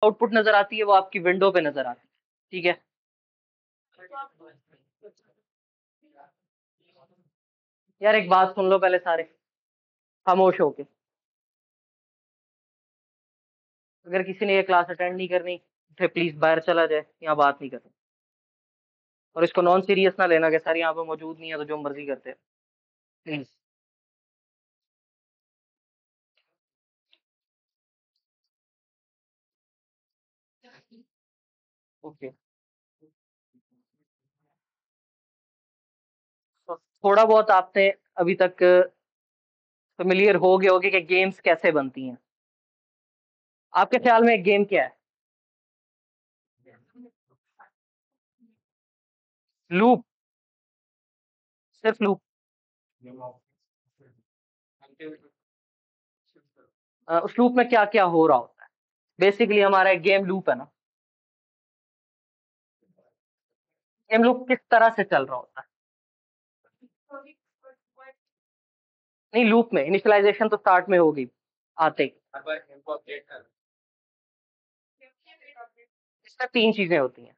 Output नजर आती है वो आपकी विंडो पे नजर आती है। ठीक है, यार एक बात सुन लो पहले सारे, खामोश होके। अगर किसी ने ये क्लास अटेंड नहीं करनी, फिर प्लीज बाहर चला जाए, यहाँ बात नहीं करनी। और इसको नॉन सीरियस ना लेना कि सर यहाँ पे मौजूद नहीं है तो जो मर्जी करते हैं, प्लीज। ओके, तो थोड़ा बहुत आपने अभी तक फेमिलियर हो गए होगे कि गेम्स कैसे बनती हैं। आपके ख्याल में एक गेम क्या है? लूप, सिर्फ लूप। उस लूप में क्या क्या हो रहा होता है? बेसिकली हमारा एक गेम लूप है ना। गेम लूप किस तरह से चल रहा होता है? नहीं, लूप में इनिशियलाइजेशन तो स्टार्ट में होगी आते ही। इसमें तीन चीजें होती हैं।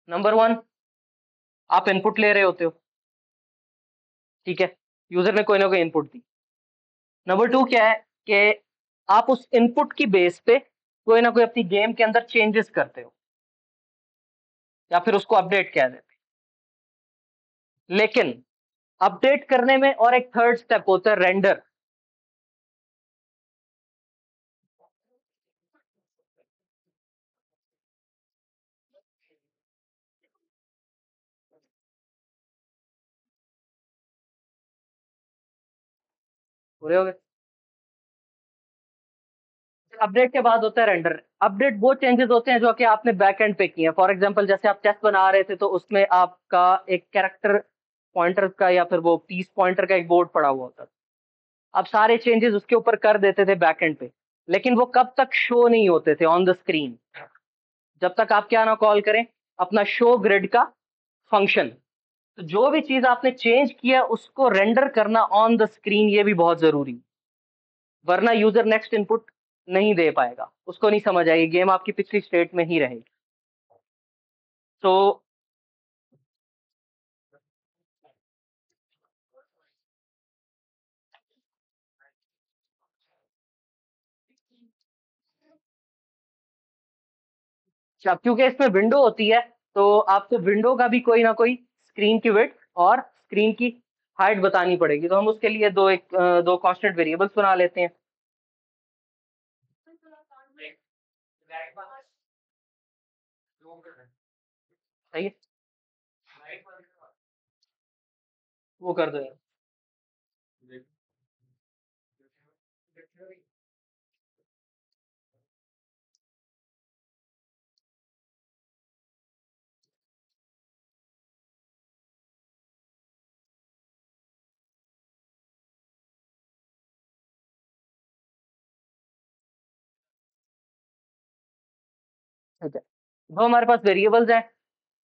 नंबर वन, आप इनपुट ले रहे होते हो। ठीक है, यूजर ने कोई ना कोई इनपुट दी। नंबर टू क्या है कि आप उस इनपुट की बेस पे कोई ना कोई अपनी गेम के अंदर चेंजेस करते हो, या फिर उसको अपडेट कह देते हैं। लेकिन अपडेट करने में और एक थर्ड स्टेप होता है, रेंडर। पूरे हो गए? अपडेट के बाद होता है रेंडर। अपडेट वो चेंजेस होते हैं जो कि आपने बैक एंड पे किए हैं। फॉर एग्जांपल जैसे आप टेस्ट बना रहे थे तो उसमें आपका एक कैरेक्टर पॉइंटर का या फिर वो पीस पॉइंटर का एक बोर्ड पड़ा हुआ होता था। आप सारे चेंजेस उसके ऊपर कर देते थे बैक एंड पे, लेकिन वो कब तक शो नहीं होते थे ऑन द स्क्रीन? जब तक आप क्या ना कॉल करें, अपना शो ग्रिड का फंक्शन। तो जो भी चीज आपने चेंज किया उसको रेंडर करना ऑन द स्क्रीन, ये भी बहुत जरूरी है। वरना यूजर नेक्स्ट इनपुट नहीं दे पाएगा, उसको नहीं समझ आएगी, गेम आपकी पिछली स्टेट में ही रहेगी। तो क्योंकि इसमें विंडो होती है, तो आपको विंडो का भी कोई ना कोई स्क्रीन की विड्थ और स्क्रीन की हाइट बतानी पड़ेगी। तो हम उसके लिए दो कांस्टेंट वेरिएबल्स बना लेते हैं। सही है, वो कर दो यार। ठीक है, दो हमारे पास वेरिएबल्स हैं।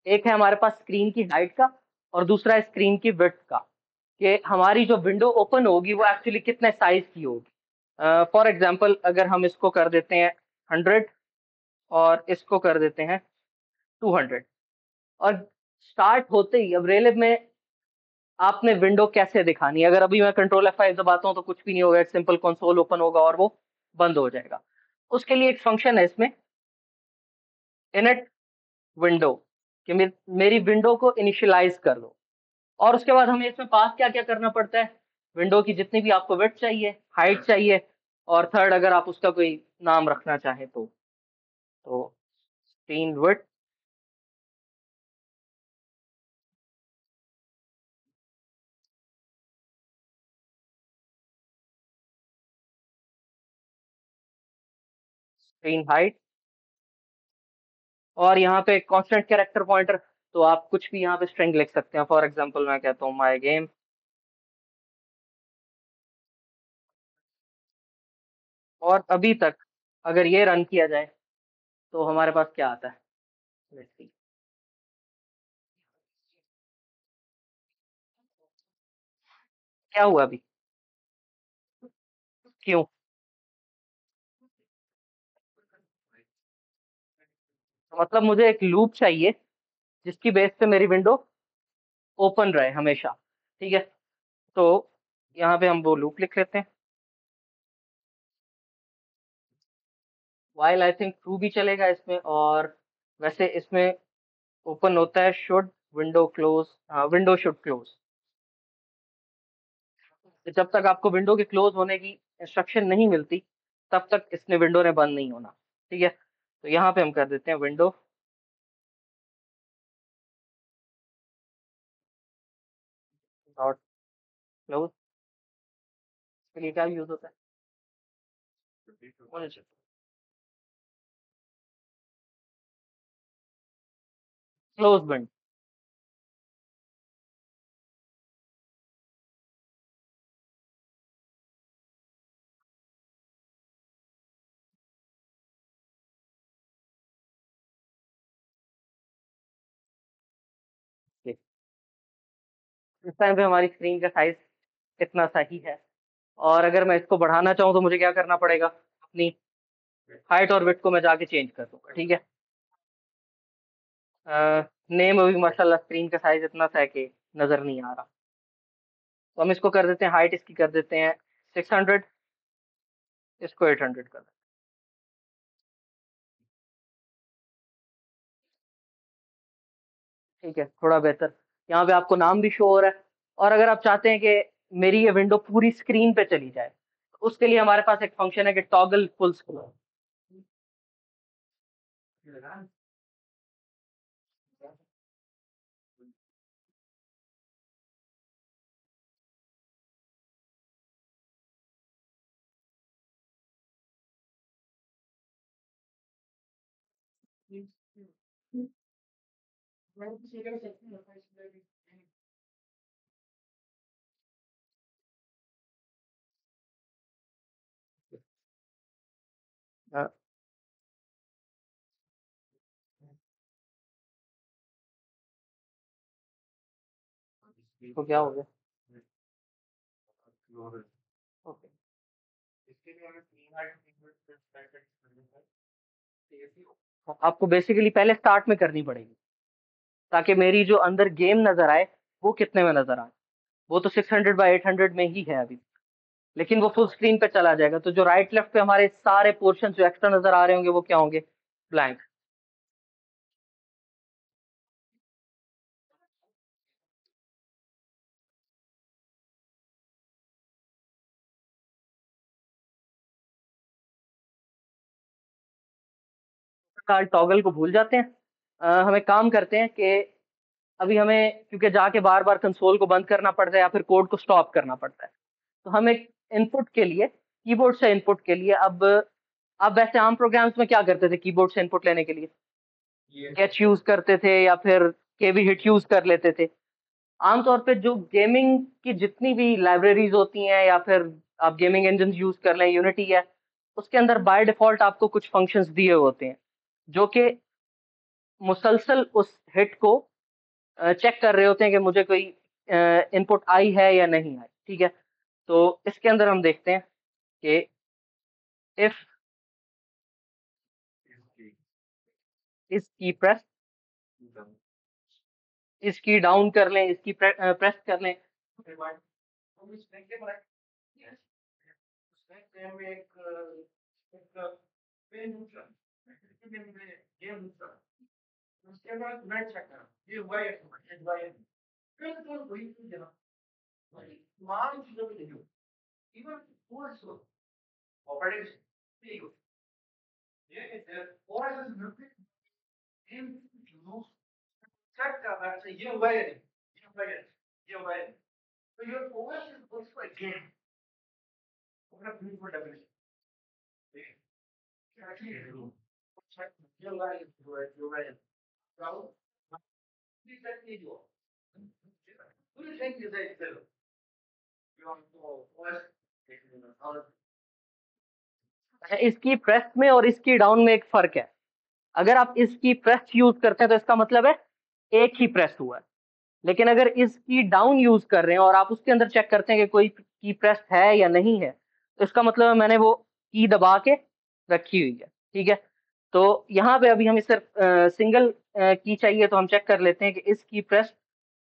एक है हमारे पास स्क्रीन की हाइट का, और दूसरा है स्क्रीन की विड्थ का, कि हमारी जो विंडो ओपन होगी वो एक्चुअली कितने साइज की होगी। फॉर एग्जांपल अगर हम इसको कर देते हैं 100 और इसको कर देते हैं 200, और स्टार्ट होते ही अब रेलिव में आपने विंडो कैसे दिखानी है? अगर अभी मैं कंट्रोल F5 दबाता हूं तो कुछ भी नहीं होगा, एक सिंपल कंसोल ओपन होगा और वो बंद हो जाएगा। उसके लिए एक फंक्शन है इसमें, इनिट विंडो, कि मेरी विंडो को इनिशियलाइज कर दो। और उसके बाद हमें इसमें पास क्या क्या करना पड़ता है? विंडो की जितनी भी आपको विड्थ चाहिए, हाइट चाहिए, और थर्ड अगर आप उसका कोई नाम रखना चाहें तो स्क्रीन विड्थ, स्क्रीन हाइट, और यहाँ पे कांस्टेंट कैरेक्टर पॉइंटर। तो आप कुछ भी यहाँ पे स्ट्रिंग लिख सकते हैं। फॉर एग्जांपल मैं कहता हूँ माय गेम, और अभी तक अगर ये रन किया जाए तो हमारे पास क्या आता है? Let's see. क्या हुआ अभी? क्यों? तो मतलब मुझे एक लूप चाहिए जिसकी बेस पे मेरी विंडो ओपन रहे हमेशा। ठीक है, तो यहाँ पे हम वो लूप लिख लेते हैं। वाइल आई थिंक ट्रू भी चलेगा इसमें, और वैसे इसमें ओपन होता है should window close, window should close. जब तक आपको विंडो के क्लोज होने की इंस्ट्रक्शन नहीं मिलती तब तक इसने विंडो ने बंद नहीं होना। ठीक है, तो यहाँ पे हम कर देते हैं विंडो डॉट क्लोज। इसके लिए क्या यूज होता है? Close window. इस टाइम पे हमारी स्क्रीन का साइज इतना सही है, और अगर मैं इसको बढ़ाना चाहूँ तो मुझे क्या करना पड़ेगा? अपनी हाइट और विड्थ को मैं जाके चेंज कर दूंगा। ठीक है, नेम अभी माशाल्लाह स्क्रीन का साइज इतना सा है कि नजर नहीं आ रहा। तो हम इसको कर देते हैं, हाइट इसकी कर देते हैं 600, इसको 800 कर देते हैं। ठीक है, थोड़ा बेहतर। यहाँ पे आपको नाम भी शो हो रहा है। और अगर आप चाहते हैं कि मेरी ये विंडो पूरी स्क्रीन पे चली जाए, तो उसके लिए हमारे पास एक फंक्शन है कि टॉगल फुल स्क्रीन। तो क्या हो गया? ओके, आपको बेसिकली पहले स्टार्ट में करनी पड़ेगी ताकि मेरी जो अंदर गेम नजर आए वो कितने में नजर आए। वो तो 600 बाई 800 में ही है अभी, लेकिन वो फुल स्क्रीन पे चला जाएगा। तो जो राइट लेफ्ट पे हमारे सारे पोर्शन जो एक्स्ट्रा नजर आ रहे होंगे वो क्या होंगे? ब्लैंक। फिलहाल टॉगल को भूल जाते हैं। हम एक काम करते हैं कि अभी हमें, क्योंकि जाके बार बार कंसोल को बंद करना पड़ता है या फिर कोड को स्टॉप करना पड़ता है, तो हम एक इनपुट के लिए, कीबोर्ड से इनपुट के लिए, अब आप वैसे आम प्रोग्राम्स में क्या करते थे कीबोर्ड से इनपुट लेने के लिए? गेट यूज करते थे या फिर केवी हिट यूज कर लेते थे। आमतौर पे जो गेमिंग की जितनी भी लाइब्रेरीज होती हैं या फिर आप गेमिंग इंजन यूज कर लें, यूनिटी है, उसके अंदर बाय डिफॉल्ट आपको कुछ फंक्शंस दिए होते हैं जो कि मुसलसल उस हिट को चेक कर रहे होते हैं कि मुझे कोई इनपुट आई है या नहीं आई। ठीक है, तो इसके अंदर हम देखते हैं कि इफ इस की प्रेस, इसकी डाउन कर लें, इसकी प्रेस कर लें। इसकी प्रेस में और इसकी डाउन में एक फर्क है। अगर आप इसकी प्रेस यूज करते हैं तो इसका मतलब है एक ही प्रेस हुआ है। लेकिन अगर इसकी डाउन यूज कर रहे हैं और आप उसके अंदर चेक करते हैं कि कोई की प्रेस है या नहीं है, तो इसका मतलब है मैंने वो की दबा के रखी हुई है। ठीक है, तो यहाँ पे अभी हमें सिर्फ सिंगल की चाहिए, तो हम चेक कर लेते हैं कि इस की प्रेस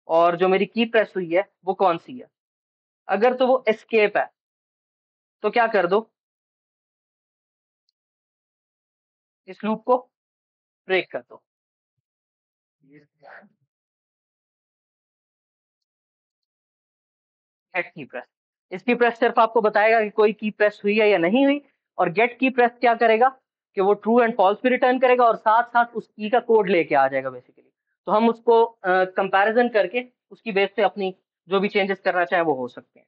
और जो मेरी की प्रेस हुई है वो कौन सी है। अगर तो वो एस्केप है तो क्या कर दो, इस लूप को ब्रेक कर दो। गेट की प्रेस, इसकी प्रेस सिर्फ आपको बताएगा कि कोई की प्रेस हुई है या नहीं हुई, और गेट की प्रेस क्या करेगा कि वो ट्रू एंड फॉल्स भी रिटर्न करेगा और साथ साथ उस की का कोड लेके आ जाएगा बेसिकली। तो हम उसको कंपैरिजन करके उसकी बेस पे अपनी जो भी चेंजेस करना चाहे वो हो सकते हैं।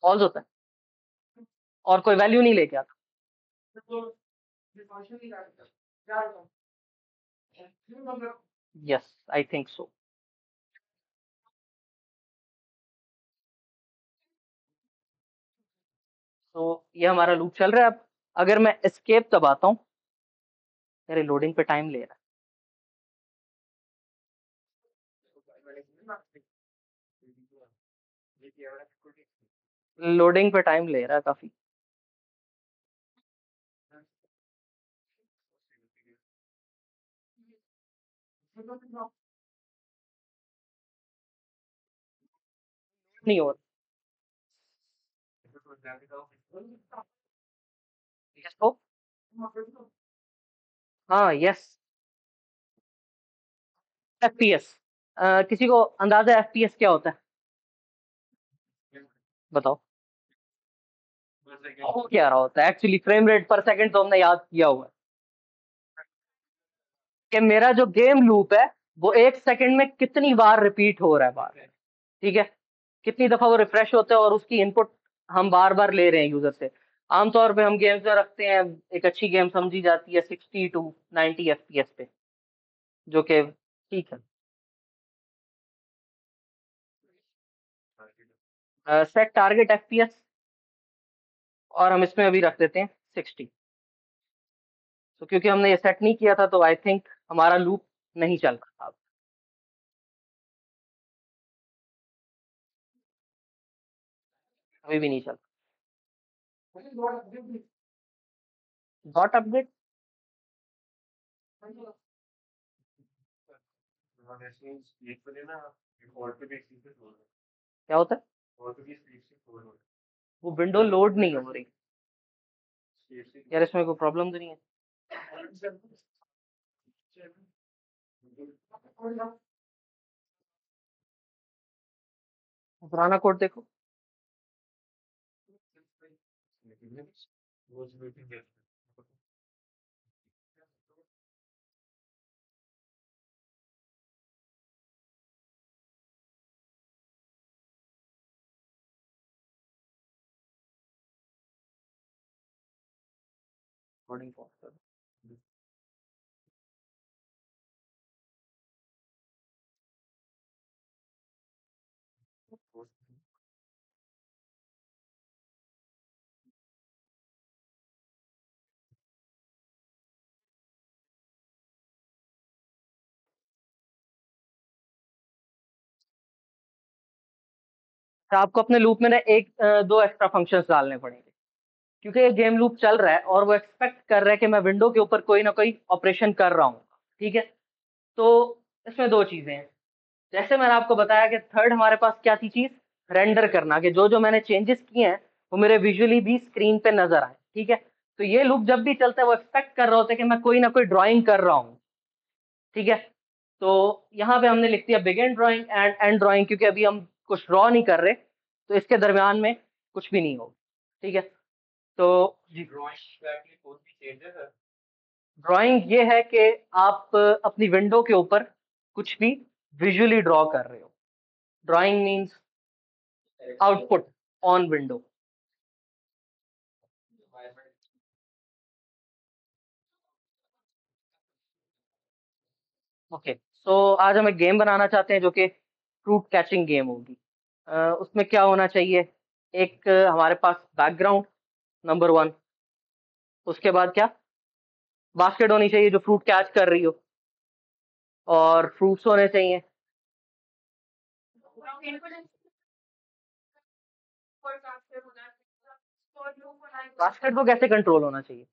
फॉल्स होता है और कोई वैल्यू नहीं लेके आता। Yes, I think so. तो ये हमारा लूप चल रहा है। अब अगर मैं एस्केप दबाता हूँ, मेरे लोडिंग पे टाइम ले रहा है, लोडिंग पे टाइम ले रहा है काफी। नहीं हो रहा इसको। हाँ, यस। एफपीएस, किसी को अंदाजा एफपीएस क्या होता है? बताओ। वो क्या रहा होता है एक्चुअली, फ्रेम रेट पर सेकंड तो हमने याद किया हुआ है कि मेरा जो गेम लूप है वो 1 सेकंड में कितनी बार रिपीट हो रहा है बार। ठीक है, कितनी दफा वो रिफ्रेश होता है और उसकी इनपुट हम बार बार ले रहे हैं यूजर से। आमतौर पे हम गेम्स में रखते हैं, एक अच्छी गेम समझी जाती है 60 to 90 एफपीएस पे, जो कि ठीक है। सेट टारगेट एफपीएस, और हम इसमें अभी रख देते हैं 60। तो क्योंकि हमने ये सेट नहीं किया था तो आई थिंक हमारा लूप नहीं चल रहा था। अभी भी नहीं चल रहा। डॉट अपडेट क्या होता है? वो विंडो लोड नहीं हो रही। यार इसमें कोई प्रॉब्लम तो नहीं है? पुराना कोड देखो। कोडिंग पॉज कर। तो आपको अपने लूप में ना एक दो एक्स्ट्रा फंक्शंस डालने पड़ेंगे, क्योंकि ये गेम लूप चल रहा है और वो एक्सपेक्ट कर रहा है कि मैं विंडो के ऊपर कोई ना कोई ऑपरेशन कर रहा हूँ। ठीक है, तो इसमें दो चीजें हैं। जैसे मैंने आपको बताया कि थर्ड हमारे पास क्या थी चीज, रेंडर करना, कि जो जो मैंने चेंजेस किए हैं वो मेरे विजुअली भी स्क्रीन पे नजर आए। ठीक है, तो ये लूप जब भी चलता है वो एक्सपेक्ट कर रहा होता है कि मैं कोई ना कोई ड्राइंग कर रहा हूँ। ठीक है, तो यहाँ पे हमने लिख दिया begin drawing and and drawing, क्योंकि अभी हम कुछ ड्रॉ नहीं कर रहे, तो इसके दरमियान में कुछ भी नहीं होगा। ठीक है, तो जी, ड्राइंग ये है कि आप अपनी विंडो के ऊपर कुछ भी विजुअली ड्रॉ कर रहे हो। Drawing means output on window. Okay, so आज हम एक गेम बनाना चाहते हैं जो कि फ्रूट कैचिंग गेम होगी। उसमें क्या होना चाहिए, एक हमारे पास बैकग्राउंड, नंबर वन। उसके बाद क्या, बास्केट होनी चाहिए जो फ्रूट कैच कर रही हो, और फ्रूट्स होने चाहिए। बास्केट को कैसे कंट्रोल होना चाहिए?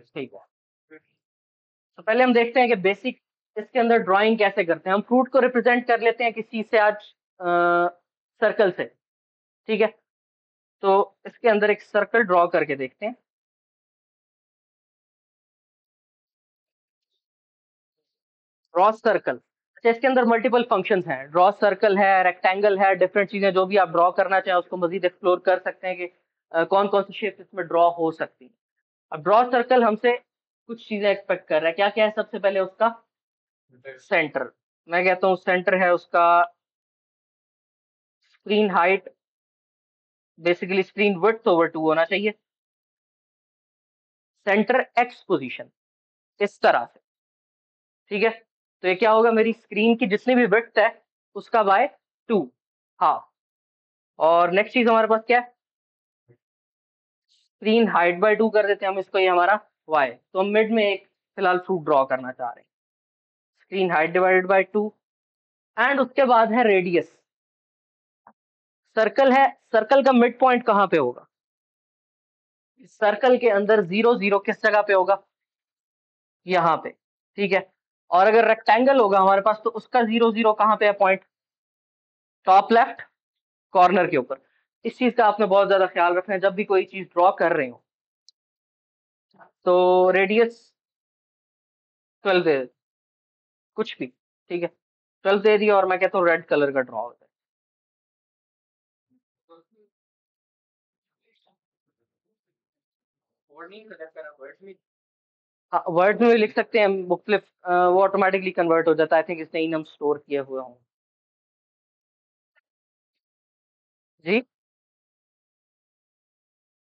ठीक है, तो पहले हम देखते हैं कि बेसिक इसके अंदर ड्राइंग कैसे करते हैं। हम फ्रूट को रिप्रेजेंट कर लेते हैं किसी चीज से, आज सर्कल से। ठीक है, तो इसके अंदर एक सर्कल ड्रॉ करके देखते हैं। ड्रॉ सर्कल, अच्छा इसके अंदर मल्टीपल फंक्शंस हैं। ड्रॉ सर्कल है, रेक्टेंगल है, डिफरेंट चीजें जो भी आप ड्रॉ करना चाहें उसको मजीद एक्सप्लोर कर सकते हैं कि कौन कौन सी शेप इसमें ड्रॉ हो सकती है। अब ड्रॉ सर्कल हमसे कुछ चीजें एक्सपेक्ट कर रहा है। क्या क्या है? सबसे पहले उसका सेंटर, मैं कहता हूँ सेंटर है उसका screen height, basically screen width over 2 होना चाहिए। सेंटर एक्स पोजीशन, इस तरह से। ठीक है, तो ये क्या होगा, मेरी स्क्रीन की जितनी भी विड्थ है उसका बाय 2। हाँ, और नेक्स्ट चीज हमारे पास क्या है? स्क्रीन हाइट बाय 2 कर देते हैं हम इसको, ये हमारा y। तो हम मिड में एक फिलहाल फ्रूट ड्रॉ करना चाह रहे हैं। Screen height divided by 2, and उसके बाद है रेडियस। सर्कल है, सर्कल का मिड पॉइंट कहाँ पे होगा? सर्कल के अंदर 0 0 किस जगह पे होगा? यहाँ पे। ठीक है, और अगर रेक्टेंगल होगा हमारे पास तो उसका 0 0 कहाँ पे है पॉइंट? टॉप लेफ्ट कॉर्नर के ऊपर। इस चीज का आपने बहुत ज्यादा ख्याल रखना है जब भी कोई चीज ड्रॉ कर रहे हो। तो रेडियस 12 दे, कुछ भी, ठीक है, 12 दे दिया, और मैं कहता हूँ रेड कलर का ड्रॉ होता है। हाँ, वर्ड में भी लिख सकते हैं मुख्तलिफ, वो ऑटोमेटिकली कन्वर्ट हो जाता है। आई थिंक इसने इन हम स्टोर किए हुए हों। जी,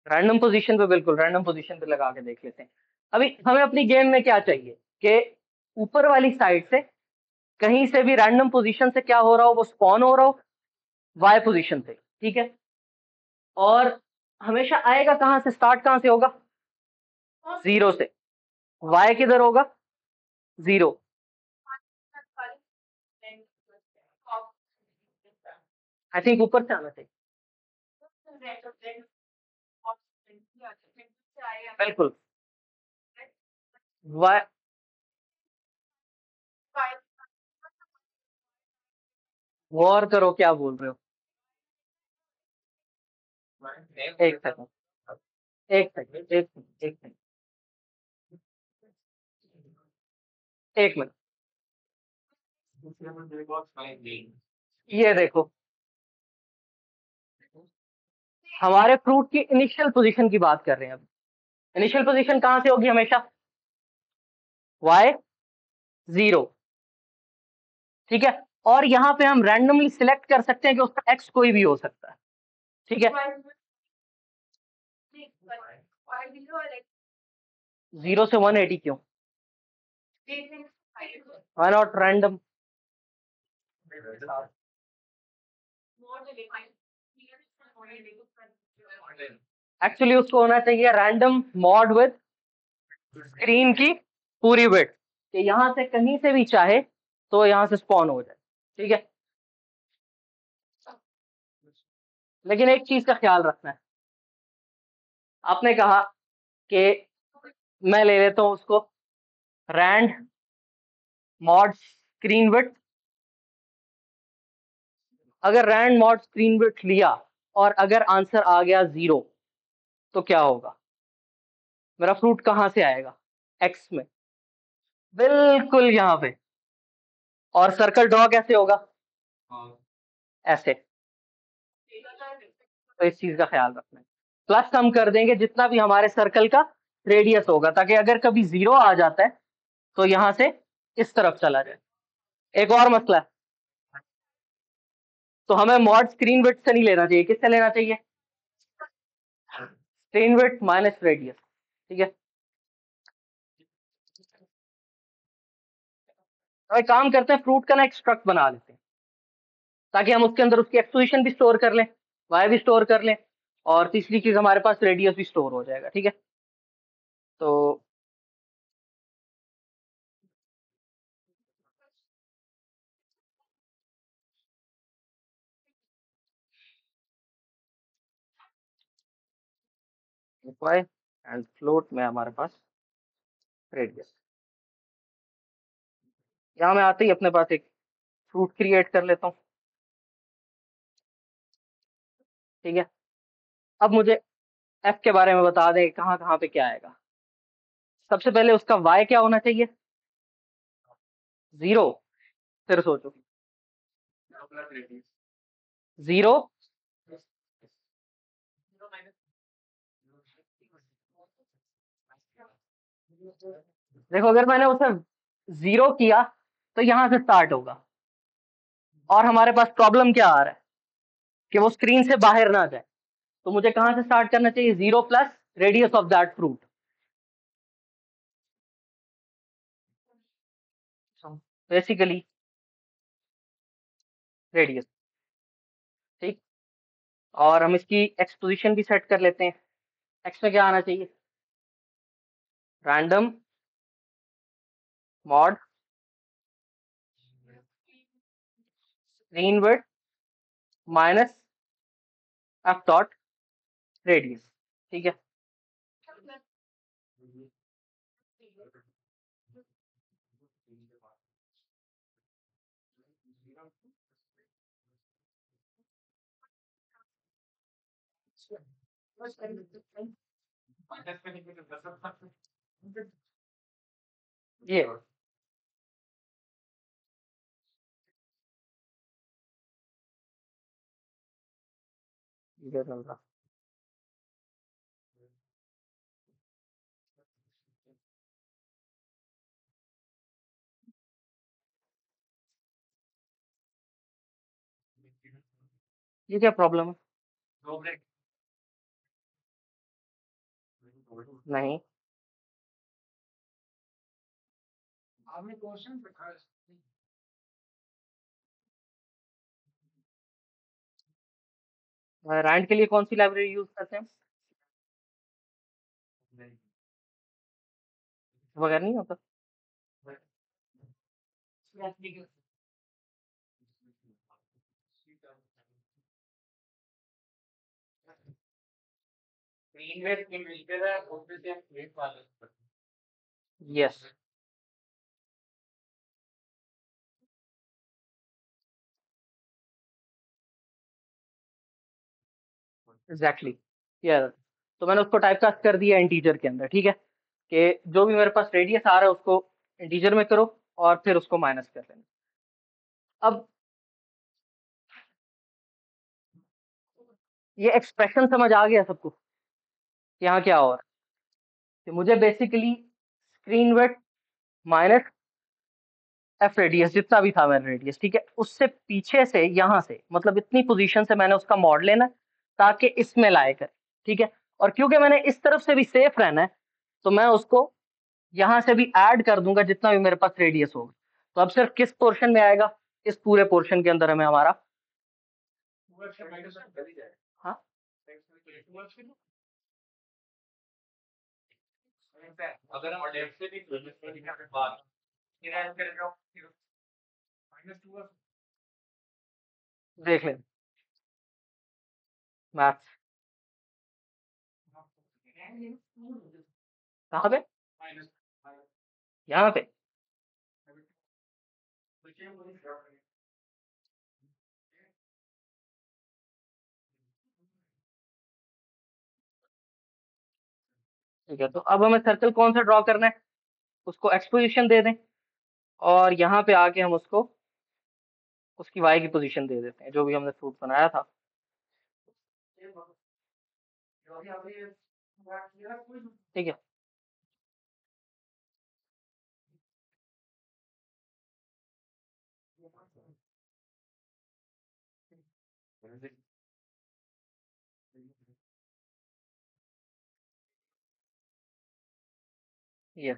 रैंडम पोजीशन पे, बिल्कुल रैंडम पोजीशन पे लगा के देख लेते हैं। अभी हमें अपनी गेम में क्या चाहिए कि ऊपर वाली साइड से कहीं से भी रैंडम पोजीशन से क्या हो रहा हो, वो स्पॉन हो रहा हो वाई पोजीशन से। ठीक है, और हमेशा आएगा कहाँ से, स्टार्ट कहाँ से होगा? 0 से। वाई किधर होगा? 0। आई थिंक ऊपर से आना चाहिए। बिल्कुल, वाई। गौर करो क्या बोल रहे हो। एक सेकंड, एक सेकंड, एक सेकंड, एक सेकंड, एक मिनट। ये देखो, हमारे फ्रूट की इनिशियल पोजीशन की बात कर रहे हैं अब। इनिशियल पोजीशन कहां से होगी हमेशा? y 0। ठीक है, और यहाँ पे हम रैंडमली सिलेक्ट कर सकते हैं कि उसका x कोई भी हो सकता है। ठीक है, 0 से 180 क्यों? Why not random? एक्चुअली उसको होना चाहिए रैंडम मॉड विद स्क्रीन की पूरी विड्थ, कि यहाँ से कहीं से भी चाहे तो यहाँ से स्पॉन हो जाए। ठीक है, लेकिन एक चीज का ख्याल रखना है। आपने कहा कि मैं ले लेता हूं उसको रैंड मॉड स्क्रीन विड्थ। अगर रैंड मॉड स्क्रीन विड्थ लिया और अगर आंसर आ गया 0, तो क्या होगा? मेरा फ्रूट कहां से आएगा? एक्स में, बिल्कुल यहाँ पे। और सर्कल ड्रॉ कैसे होगा? ऐसे। तो इस चीज का ख्याल रखना है। प्लस हम कर देंगे जितना भी हमारे सर्कल का रेडियस होगा, ताकि अगर कभी 0 आ जाता है तो यहां से इस तरफ चला जाए। एक और मसला है, तो हमें मॉड स्क्रीन विड्थ से नहीं लेना चाहिए, किससे लेना चाहिए? Screen width minus radius. ठीक है, तो एक काम करते हैं, फ्रूट का ना एक स्ट्रक्ट बना लेते हैं, ताकि हम उसके अंदर उसकी एक्सपोजिशन भी स्टोर कर लें, वाई भी स्टोर कर लें, और तीसरी चीज हमारे पास रेडियस भी स्टोर हो जाएगा। ठीक है, तो वाई एंड फ्लोट में हमारे पास रेडियस। यहाँ मैं आते ही अपने पास एक फ्रूट क्रिएट कर लेता हूँ। ठीक है, अब मुझे एफ के बारे में बता दें कहाँ कहाँ पे क्या आएगा। सबसे पहले उसका वाई क्या होना चाहिए, 0। फिर सोचो, 0। देखो अगर मैंने उसे 0 किया तो यहाँ से स्टार्ट होगा, और हमारे पास प्रॉब्लम क्या आ रहा है कि वो स्क्रीन से बाहर ना जाए। तो मुझे कहाँ से स्टार्ट करना चाहिए, 0 plus radius of that fruit. Basically radius. ठीक, और हम इसकी एक्स पोजीशन भी सेट कर लेते हैं। एक्स में क्या आना चाहिए, random mod screen width minus F dot radius. ठीक है, ये चल रहा, ये क्या प्रॉब्लम है, नहीं रैंड के लिए कौन सी लाइब्रेरी यूज करते हैं, वगैरह नहीं होता। Yes exactly, yes. तो मैंने उसको टाइपकास्ट कर दिया इंटीजर के अंदर। ठीक है, कि जो भी मेरे पास रेडियस आ रहा है उसको इंटीजर में करो और फिर उसको माइनस कर लेना। अब ये एक्सप्रेशन समझ आ गया सबको, यहाँ क्या हो रहा है कि मुझे basically screen width minus F radius जितना भी था मेरा रेडियस, ठीक है, उससे पीछे से यहाँ से मतलब इतनी पोजीशन से मैंने उसका मॉड लेना है ताकि इसमें लाए कर। ठीक है, और क्योंकि मैंने इस तरफ से भी सेफ रहना है तो मैं उसको यहाँ से भी ऐड कर दूंगा जितना भी मेरे पास रेडियस होगा। तो अब सिर्फ किस पोर्शन में आएगा, इस पूरे पोर्शन के अंदर हमें हमारा, हाँ देख लें मैथ्स कहाँ पे, यहाँ पे। ठीक है, तो अब हमें सर्कल कौन सा ड्रॉ करना है, उसको एक्सपोजिशन दे दें और यहाँ पे आके हम उसको उसकी वाई की पोजीशन दे देते हैं जो भी हमने फ्रूट बनाया था। ठीक है, ये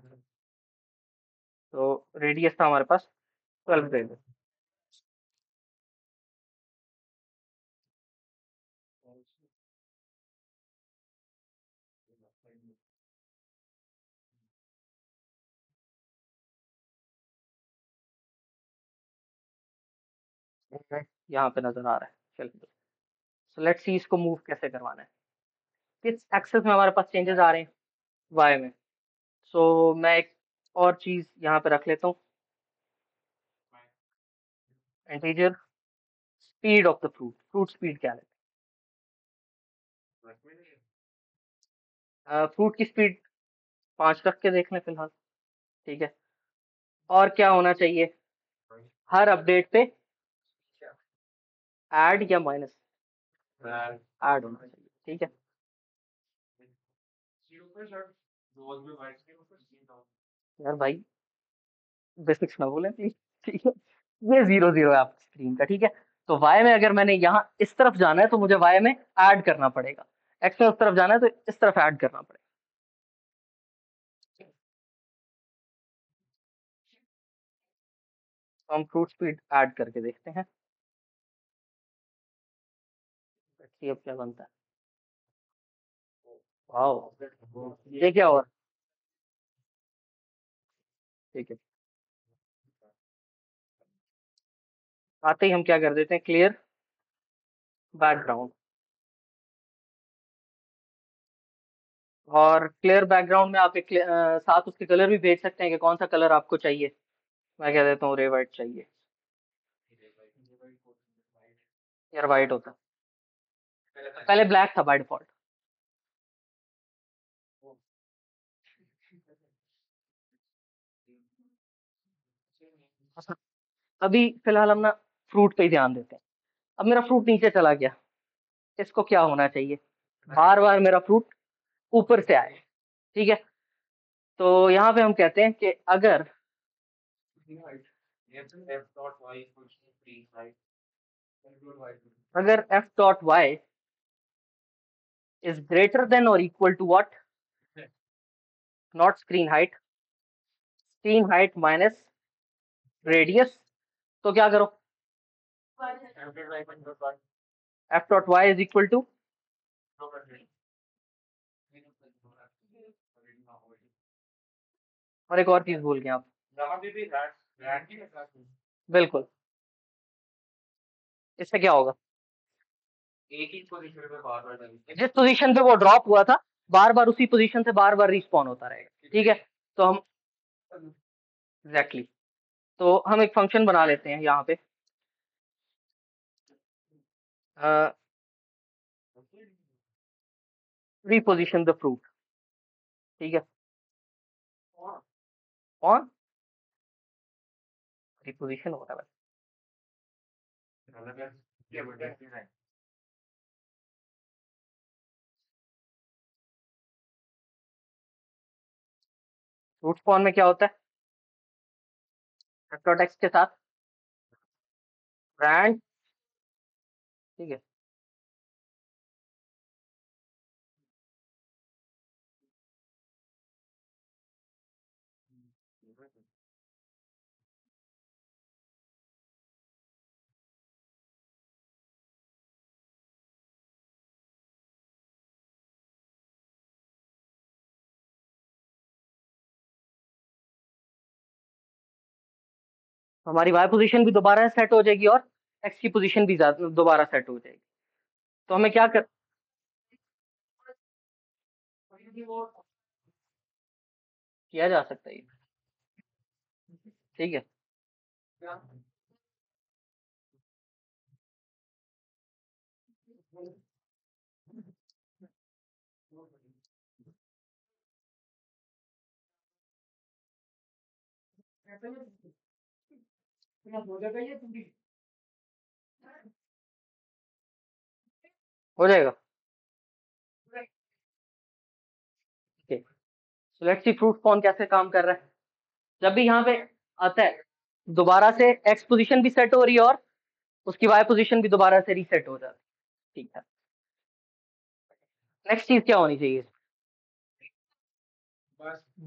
तो रेडियस था हमारे पास 12 रेडियस। यहाँ पे नजर आ रहा है, चलिए। सो लेट्स सी इसको मूव कैसे करवाना है। किस एक्सेस में हमारे पास चेंजेस आ रहे हैं? वाई में। सो मैं एक और चीज यहाँ पे रख लेता हूँ, integer speed of the fruit, fruit speed क्या है? फ्रूट की स्पीड 5 रख के देख लें फिलहाल। ठीक है। और क्या होना चाहिए हर अपडेट पे? ऐड या माइनस? ऐड होना चाहिए। ठीक है। यार भाई बेसिक्स ना बोलें प्लीज। ठीक है। ये 0 0 है आपकी स्क्रीन का। ठीक है। तो वाई में अगर मैंने यहाँ इस तरफ जाना है तो मुझे वाई में ऐड करना पड़ेगा, एक्स में उस तरफ जाना है तो इस तरफ ऐड करना पड़ेगा। तो हम फ्रूट स्पीड ऐड करके देखते हैं, देखिए अब क्या बनता है। वाओ, ये क्या हुआ? ठीक है। आते ही हम क्या कर देते हैं, क्लियर बैकग्राउंड। और क्लियर बैकग्राउंड में आप एक साथ उसके कलर भी भेज सकते हैं कि कौन सा कलर आपको चाहिए। मैं कह देता हूँ रे वाइट चाहिए। यार वाइट होता, पहले ब्लैक था बाय डिफॉल्ट। अभी फिलहाल हम ना फ्रूट पे ही ध्यान देते हैं। अब मेरा फ्रूट नीचे चला गया, इसको क्या होना चाहिए? बार बार मेरा फ्रूट ऊपर से आए। ठीक है। तो यहाँ पे हम कहते हैं कि अगर F dot Y is greater than और equal to what? Not screen height, screen height minus radius. तो क्या करो, F dot Y is equal to, और एक और चीज भूल गए आप। बिल्कुल। इससे क्या होगा, जिस पोजीशन पे वो ड्रॉप हुआ था बार बार उसी पोजीशन से बार बार रिस्पॉन होता रहेगा। ठीक है। तो हम एग्जैक्टली तो हम एक फंक्शन बना लेते हैं यहाँ पे, रिपोजिशन द फ्रूट। ठीक है। और रिपोजिशन होता है, फ्रूट स्पॉन में क्या होता है, डॉट एक्स के साथ ब्रांड। ठीक है। हमारी वाई पोजीशन भी दोबारा सेट हो जाएगी और एक्स की पोजीशन भी दोबारा सेट हो जाएगी। तो हमें क्या कर, किया जा सकता है ये। ठीक है। हो जाएगा। ठीक। So let's see fruit spawn कैसे काम कर रहा है। जब भी यहाँ पे आता है दोबारा से एक्स पोजीशन भी सेट हो रही है और उसकी वाई पोजीशन भी दोबारा से रीसेट हो जाती है। ठीक है। नेक्स्ट चीज क्या होनी चाहिए,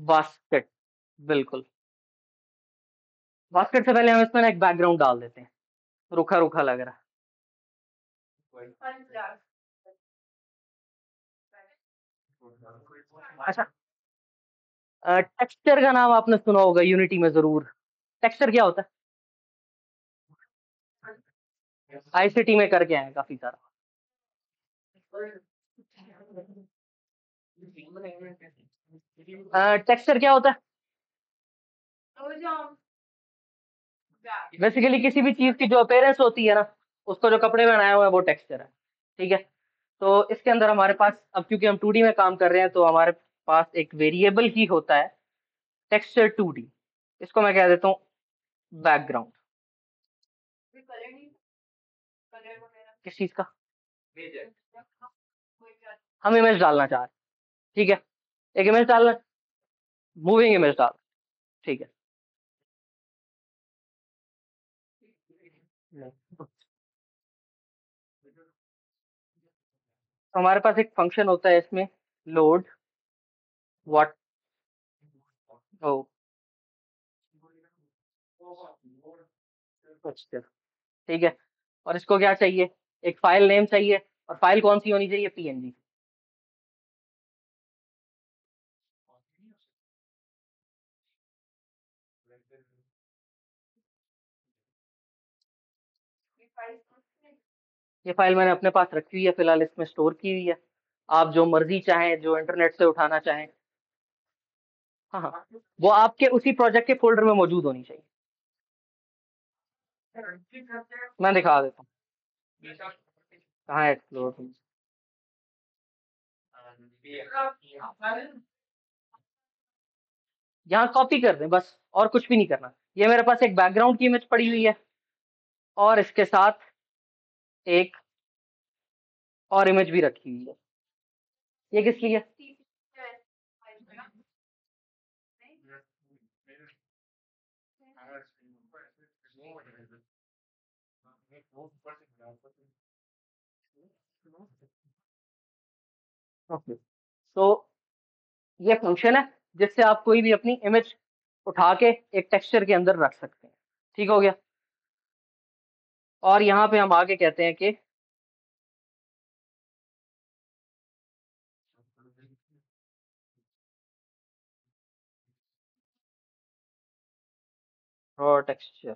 बास्केट। बिल्कुल। बास्केट से पहले हम इसमें ना एक बैकग्राउंड डाल देते हैं, रूखा रूखा लग रहा है। अच्छा, टेक्सचर का नाम आपने सुना होगा यूनिटी में जरूर। टेक्सचर क्या होता है? आईसीटी में करके आए हैं काफी सारा। टेक्सचर क्या होता है? बेसिकली किसी भी चीज की जो अपेयरेंस होती है ना, उसको जो कपड़े में बनाया हुआ है वो टेक्सचर है। ठीक है, तो इसके अंदर हमारे पास, अब क्योंकि हम 2D में काम कर रहे हैं, तो हमारे पास एक वेरिएबल ही होता है टेक्सचर 2D। इसको मैं कह देता हूँ बैकग्राउंड। किस चीज का? हम इमेज डालना चाह रहे हैं। ठीक है, एक इमेज डालना, मूविंग इमेज डाल। ठीक है, तो हमारे पास एक फंक्शन होता है इसमें, लोड व्हाट, ओ अच्छा, ठीक है। और इसको क्या चाहिए? एक फाइल नेम चाहिए, और फाइल कौन सी होनी चाहिए? पीएनजी। ये फाइल मैंने अपने पास रखी हुई है, फिलहाल इसमें स्टोर की हुई है। आप जो मर्जी चाहें, जो इंटरनेट से उठाना चाहें। हाँ हाँ, वो आपके उसी प्रोजेक्ट के फोल्डर में मौजूद होनी चाहिए। मैं दिखा देता हूँ कहाँ है एक्सप्लोर। यहाँ कॉपी कर दें बस, और कुछ भी नहीं करना। ये मेरे पास एक बैकग्राउंड की इमेज पड़ी हुई है, और इसके साथ एक और इमेज भी रखी हुई है। ये किस लिए? ओके, तो ये फंक्शन है जिससे आप कोई भी अपनी इमेज उठा के एक टेक्सचर के अंदर रख सकते हैं। ठीक हो गया। और यहाँ पे हम आगे कहते हैं कि ड्रॉ टेक्सचर।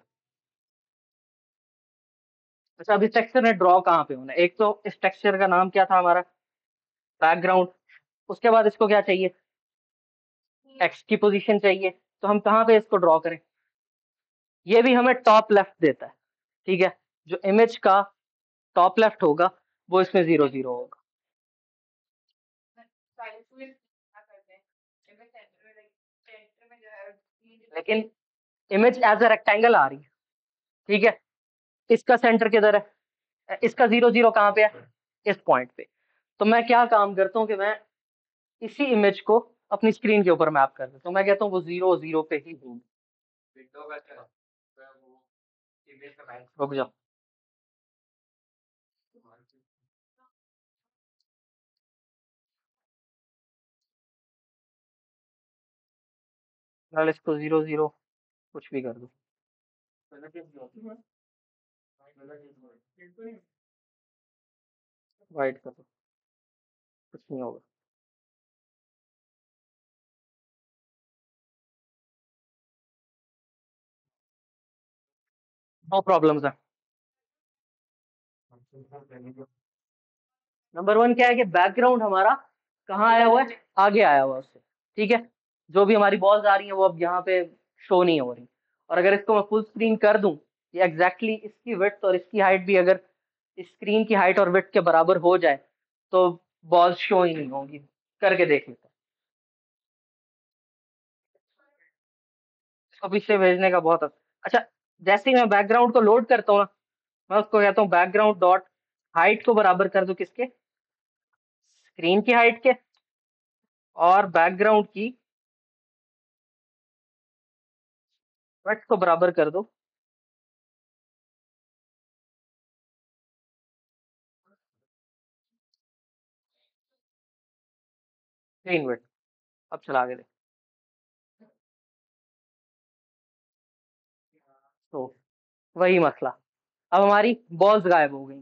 अच्छा, अभी टेक्सचर ने ड्रॉ कहाँ पे होना है? एक तो इस टेक्सचर का नाम क्या था हमारा? बैकग्राउंड। उसके बाद इसको क्या चाहिए? एक्स की पोजीशन चाहिए। तो हम कहाँ पे इसको ड्रॉ करें? ये भी हमें टॉप लेफ्ट देता है। ठीक है, जो इमेज का टॉप लेफ्ट होगा वो इसमें 0 0 होगा। लेकिन इमेज एज अ रेक्टेंगल आ रही है। ठीक है, इसका सेंटर किधर है? इसका 0 0 कहाँ पे है? इस पॉइंट पे। तो मैं क्या काम करता हूँ कि मैं इसी इमेज को अपनी स्क्रीन के ऊपर मैप कर देता हूँ। मैं कहता हूँ वो 0 0 पे ही होगी। रुक जाओ, फिलहाल इसको 0 0 कुछ भी कर दो। वाइट कर दो, कुछ नहीं होगा। नो प्रॉब्लम्स है। नंबर वन क्या है कि बैकग्राउंड हमारा कहाँ आया हुआ है? आगे आया हुआ है उससे। ठीक है, जो भी हमारी बॉल्स आ रही हैं वो अब यहाँ पे शो नहीं हो रही। और अगर इसको मैं फुल स्क्रीन कर दूं, ये एग्जैक्टली इसकी विड्थ और इसकी हाइट भी अगर इस स्क्रीन की हाइट और विड्थ के बराबर हो जाए, तो बॉल्स शो ही नहीं होंगी। करके देख लेते हैं। इसको पीछे भेजने का बहुत अच्छा। जैसे ही मैं बैकग्राउंड को लोड करता हूँ ना, मैं उसको कहता हूँ बैकग्राउंड डॉट हाइट को बराबर कर दो किसके? स्क्रीन की हाइट के। और बैकग्राउंड की विड्थ को बराबर कर दो स्क्रीन विड्थ। अब चला के देख। तो वही मसला, अब हमारी बॉल्स गायब हो गई।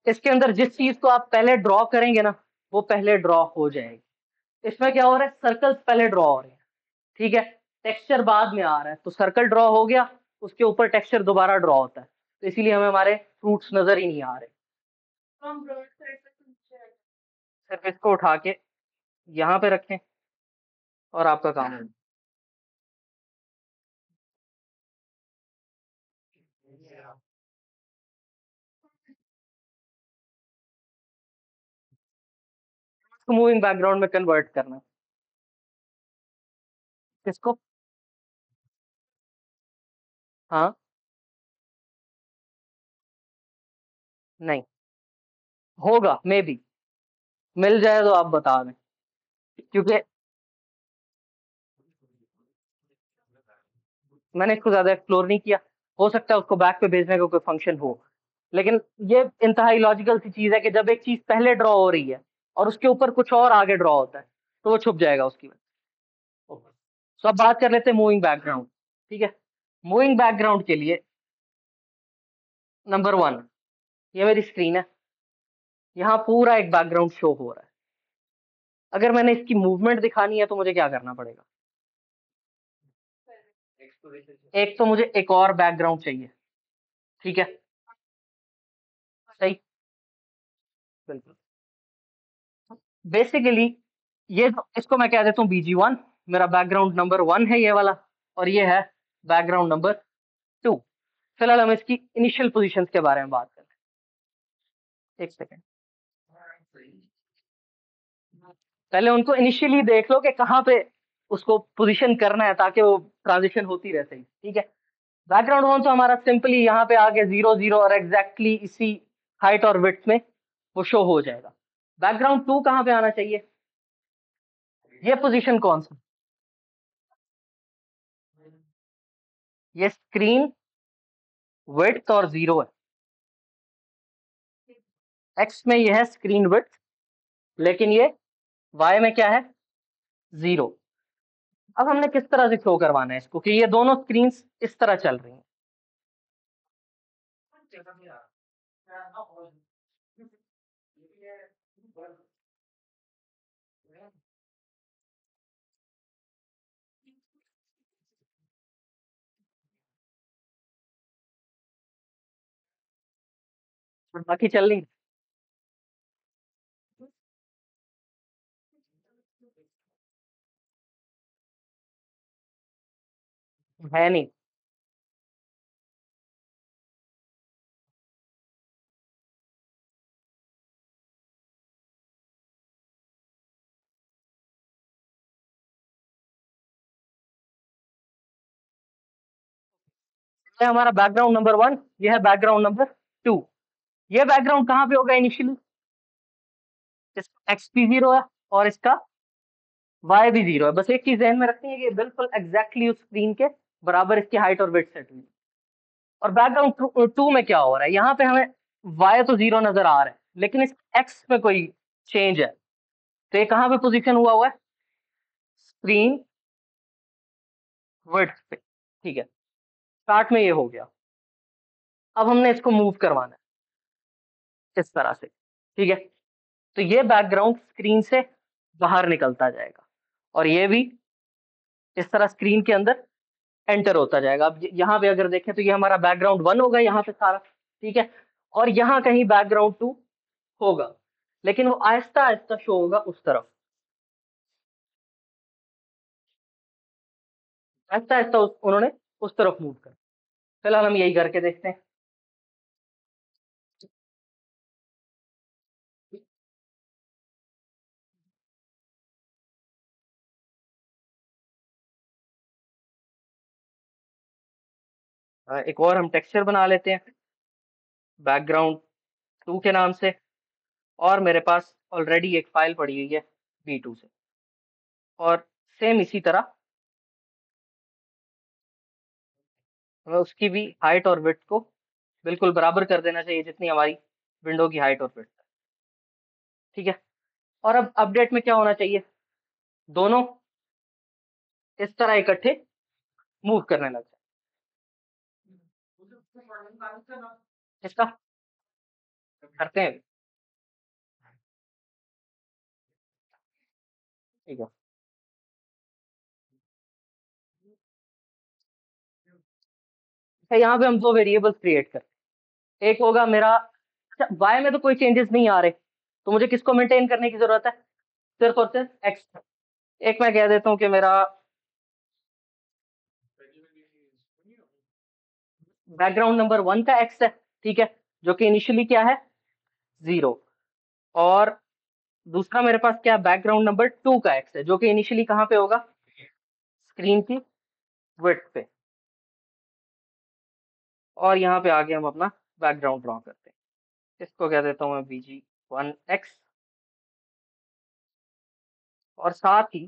इसके अंदर जिस चीज को आप पहले ड्रॉ करेंगे ना, वो पहले ड्रॉ हो जाएगी। इसमें क्या हो रहा है? सर्कल्स पहले ड्रॉ हो रहे हैं। ठीक है, टेक्सचर बाद में आ रहा है। तो सर्कल ड्रॉ हो गया, उसके ऊपर टेक्सचर दोबारा ड्रॉ होता है। तो इसीलिए हमें हमारे फ्रूट्स नजर ही नहीं आ रहे। सिर्फ इसको उठा के यहाँ पे रखें और आपका काम है। इसको मूविंग बैकग्राउंड में कन्वर्ट करना है। किसको? हाँ, नहीं होगा, मे बी मिल जाए तो आप बता दें, क्योंकि मैंने इसको ज्यादा एक्सप्लोर नहीं किया। हो सकता है उसको बैक पे भेजने का कोई फंक्शन हो, लेकिन ये इंतहाई लॉजिकल सी चीज है कि जब एक चीज पहले ड्रॉ हो रही है और उसके ऊपर कुछ और आगे ड्रॉ होता है तो वो छुप जाएगा उसकी वजह से। तो अब बात कर लेते हैं मूविंग बैकग्राउंड। ठीक है, मूविंग बैकग्राउंड के लिए नंबर वन, ये मेरी स्क्रीन है, यहाँ पूरा एक बैकग्राउंड शो हो रहा है। अगर मैंने इसकी मूवमेंट दिखानी है तो मुझे क्या करना पड़ेगा? एक तो मुझे एक और बैकग्राउंड चाहिए। ठीक है, सही, बिल्कुल। बेसिकली ये इसको मैं कह देता हूँ BG1, मेरा बैकग्राउंड नंबर वन है ये वाला, और ये है बैकग्राउंड नंबर टू। फिलहाल हम इसकी इनिशियल पोजीशंस के बारे में बात करते हैं। एक सेकेंड, पहले उनको इनिशियली देख लो कि कहाँ पे उसको पोजीशन करना है ताकि वो ट्रांजिशन होती रहे सही। ठीक है, बैकग्राउंड वन तो हमारा सिंपली यहाँ पे आके 0 0 और एग्जैक्टली इसी हाइट और विड्थ में वो शो हो जाएगा। बैकग्राउंड टू कहाँ पे आना चाहिए? ये पोजीशन कौन सा? ये स्क्रीन विड्थ और जीरो है। एक्स में ये है स्क्रीन विड्थ, लेकिन ये वाई में क्या है? जीरो। अब हमने किस तरह से शो करवाना है इसको कि ये दोनों स्क्रीन इस तरह चल रही हैं? बाकी चल रही है नहीं। ये हमारा बैकग्राउंड नंबर वन, ये है बैकग्राउंड नंबर टू। ये बैकग्राउंड कहाँ पे होगा इनिशियली? इसका एक्स भी जीरो है और इसका वाई भी जीरो है। बस एक चीज ध्यान में रखनी है कि बिल्कुल एग्जैक्टली उस स्क्रीन के बराबर इसकी हाइट और विड्थ सेट हुई। और बैकग्राउंड टू में क्या हो रहा है? यहाँ पे हमें वाई तो जीरो नजर आ रहा है, लेकिन इस एक्स में कोई चेंज है। तो ये कहाँ पे पोजीशन हुआ है? स्क्रीन विड्थ पे। ठीक है, स्टार्ट में ये हो गया। अब हमने इसको मूव करवाना है इस तरह से। ठीक है, तो ये बैकग्राउंड स्क्रीन से बाहर निकलता जाएगा और ये भी इस तरह स्क्रीन के अंदर एंटर होता जाएगा। अब यहाँ पे अगर देखें तो ये हमारा बैकग्राउंड वन होगा यहाँ पे सारा। ठीक है, और यहाँ कहीं बैकग्राउंड टू होगा, लेकिन वो आहिस्ता आहिस्ता शो होगा उस तरफ, आहिस्ता आहिस्ता उन्होंने उस तरफ मूव कर। फिलहाल हम यही करके देखते हैं। एक और हम टेक्सचर बना लेते हैं बैकग्राउंड टू के नाम से, और मेरे पास ऑलरेडी एक फाइल पड़ी हुई है B2 से, और सेम इसी तरह हमें उसकी भी हाइट और विड्थ को बिल्कुल बराबर कर देना चाहिए जितनी हमारी विंडो की हाइट और विड्थ है। ठीक है, और अब अपडेट में क्या होना चाहिए? दोनों इस तरह इकट्ठे मूव करने लग जाए। इसका करते हैं। ठीक है, अच्छा यहाँ पे हम दो वेरिएबल्स क्रिएट करते हैं। एक होगा मेरा अच्छा वाई में तो कोई चेंजेस नहीं आ रहे, तो मुझे किसको मेंटेन करने की जरूरत है? सिर्फ और सिर्फ एक्स। एक मैं कह देता हूँ कि मेरा बैकग्राउंड नंबर 1 का एक्स है, ठीक है, जो कि इनिशियली क्या है, 0। और दूसरा मेरे पास क्या, बैकग्राउंड नंबर 2 का एक्स है, जो कि इनिशियली कहाँ पे होगा, स्क्रीन की विड्थ पे। और यहाँ पे आगे हम अपना बैकग्राउंड ड्रॉ करते हैं। इसको कह देता हूँ मैं BG1X। और साथ ही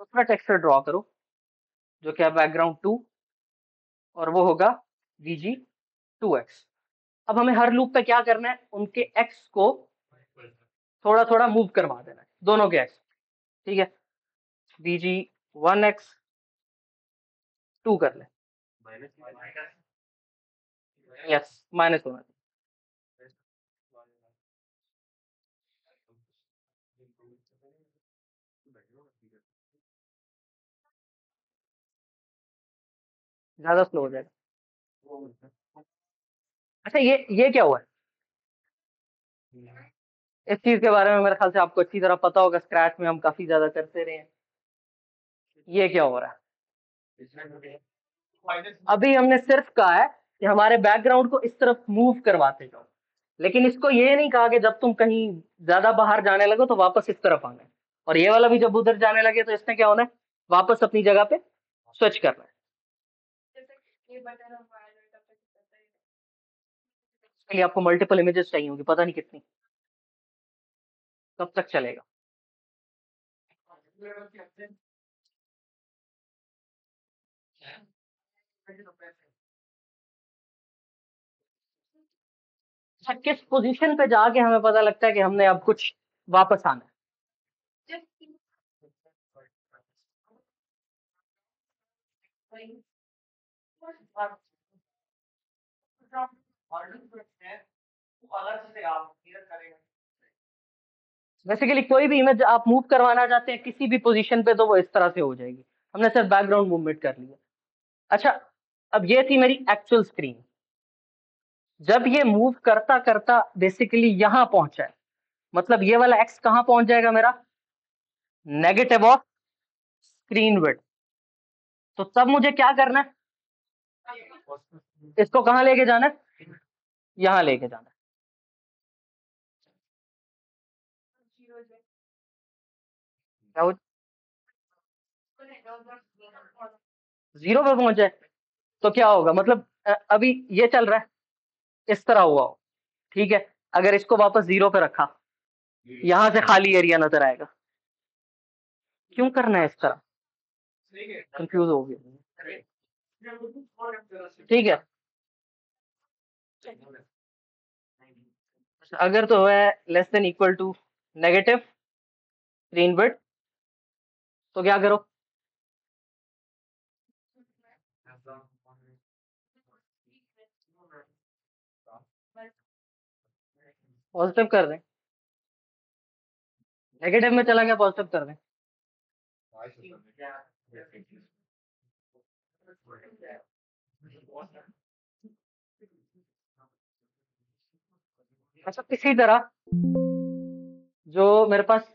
दूसरा टेक्सचर ड्रॉ करो, जो क्या बैकग्राउंड 2, और वो होगा BG2X। अब हमें हर लूप पे क्या करना है, उनके एक्स को थोड़ा थोड़ा मूव करवा देना है, दोनों के एक्स, ठीक है। BG1X 2 कर ले, यस माइनस होना चाहिए। ज्यादा स्लो हो जाएगा। अच्छा ये क्या हुआ है? इस चीज के बारे में मेरे ख्याल से आपको अच्छी तरह पता होगा, स्क्रैच में हम काफी ज्यादा करते रहे हैं। ये क्या हो रहा है? अभी हमने सिर्फ कहा है कि हमारे बैकग्राउंड को इस तरफ मूव करवाते जाओ, लेकिन इसको ये नहीं कहा कि जब तुम कहीं ज्यादा बाहर जाने लगो तो वापस इस तरफ आना है। और ये वाला भी जब उधर जाने लगे तो इसने क्या होना है, वापस अपनी जगह पे स्विच करना है। इसके लिए आपको मल्टीपल इमेजेस चाहिए होगी, पता नहीं कितनी, कब तक चलेगा। अच्छा, किस पोजीशन पे जाके हमें पता लगता है कि हमने अब कुछ वापस आना है? बेसिकली कोई भी इमेज आप मूव करवाना चाहते हैं किसी भी पोजीशन पे, तो वो इस तरह से हो जाएगी। हमने सिर्फ बैकग्राउंड मूवमेंट कर लिया। अच्छा, अब ये थी मेरी एक्चुअल स्क्रीन। जब ये मूव करता करता बेसिकली यहां पहुंचा है, मतलब ये वाला एक्स कहां पहुंच जाएगा मेरा, नेगेटिव ऑफ स्क्रीन विड्थ। तो तब मुझे क्या करना है, इसको कहां लेके जाना है, यहां लेके जाना है। क्या जीरो पे पहुंच जाए तो क्या होगा, मतलब अभी ये चल रहा है, इस तरह हुआ हो, ठीक है। अगर इसको वापस जीरो पे रखा, यहां से खाली एरिया नजर आएगा। क्यों करना है इस तरह, कंफ्यूज हो गया, ठीक है। अगर तो है less than equal to negative screen width, तो क्या करो, पॉजिटिव कर दें, नेगेटिव में चला गया, पॉजिटिव कर दें। अच्छा, इसी तरह जो मेरे पास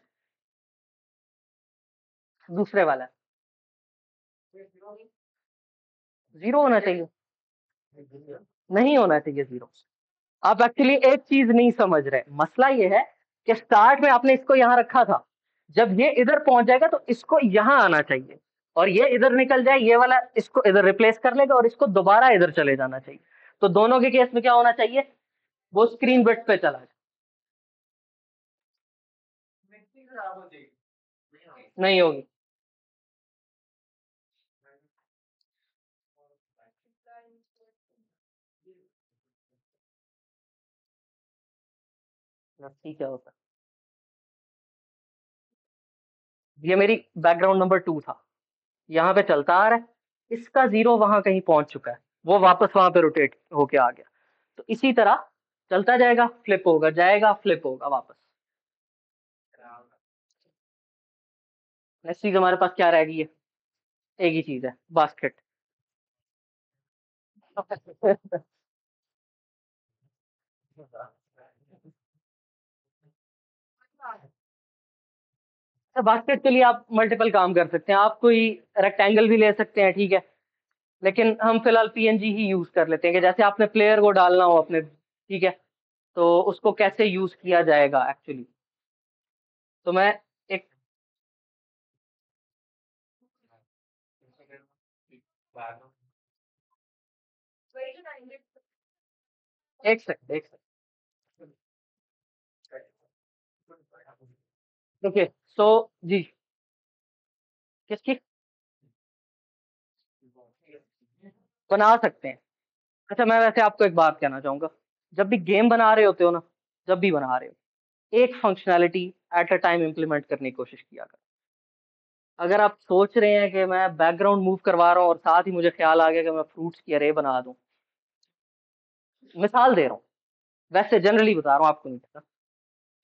दूसरे वाला है, जीरो होना चाहिए, नहीं होना चाहिए जीरो। आप एक्चुअली एक चीज नहीं समझ रहे, मसला ये है कि स्टार्ट में आपने इसको यहां रखा था, जब ये इधर पहुंच जाएगा तो इसको यहां आना चाहिए, और ये इधर निकल जाए, ये वाला इसको इधर रिप्लेस कर लेगा और इसको दोबारा इधर चले जाना चाहिए। तो दोनों के केस में क्या होना चाहिए, वो स्क्रीन विड्थ पे चला जाए। नहीं होगी। ठीक है, होता, ये मेरी बैकग्राउंड नंबर 2 था, यहाँ पे चलता आ रहा है, इसका जीरो वहां कहीं पहुंच चुका है, वो वापस वहां पे रोटेट होके आ गया। तो इसी तरह चलता जाएगा, फ्लिप होगा, जाएगा फ्लिप होगा वापस। नेक्स्ट चीज हमारे पास क्या रह गई है, एक ही चीज है, बास्केट। बास्केट के लिए आप मल्टीपल काम कर सकते हैं, आप कोई रेक्टेंगल भी ले सकते हैं, ठीक है। लेकिन हम फिलहाल पीएनजी ही यूज कर लेते हैं कि जैसे आपने प्लेयर को डालना हो अपने, ठीक है, तो उसको कैसे यूज किया जाएगा एक्चुअली। तो मैं एक एक सेकंड, एक सेकंड, ओके। सो जी, किसकी बना सकते हैं। अच्छा, मैं वैसे आपको एक बात कहना चाहूंगा, जब भी गेम बना रहे होते हो ना, जब भी बना रहे हो, एक functionality at a time implement करने की कोशिश किया करो। अगर आप सोच रहे हैं कि मैं बैकग्राउंड मूव करवा रहा हूँ और साथ ही मुझे ख्याल आ गया कि मैं फ्रूट्स की अरे बना दूं, मिसाल दे रहा हूँ, वैसे जनरली बता रहा हूँ, आपको नहीं पता,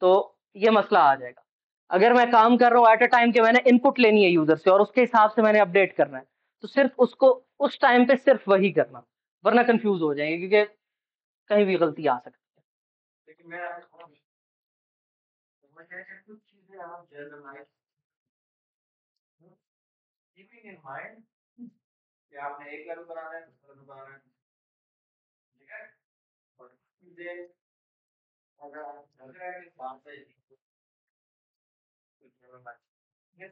तो ये मसला आ जाएगा। अगर मैं काम कर रहा हूँ एट अ टाइम के मैंने इनपुट लेनी है यूजर से और उसके हिसाब से मैंने अपडेट करना है, तो सिर्फ उसको उस टाइम पे सिर्फ वही करना, वरना कंफ्यूज हो जाएंगे क्योंकि कहीं भी गलती आ सकती है। लेकिन मैं कुछ चीजें आप जनरलाइज कीपिंग इन माइंड कि आपने एक लेवल बनाना है, दूसरा लेवल बनाना है, ठीक है। और चीजें अगर आप लग रहा है कि बात सही है, तो yes,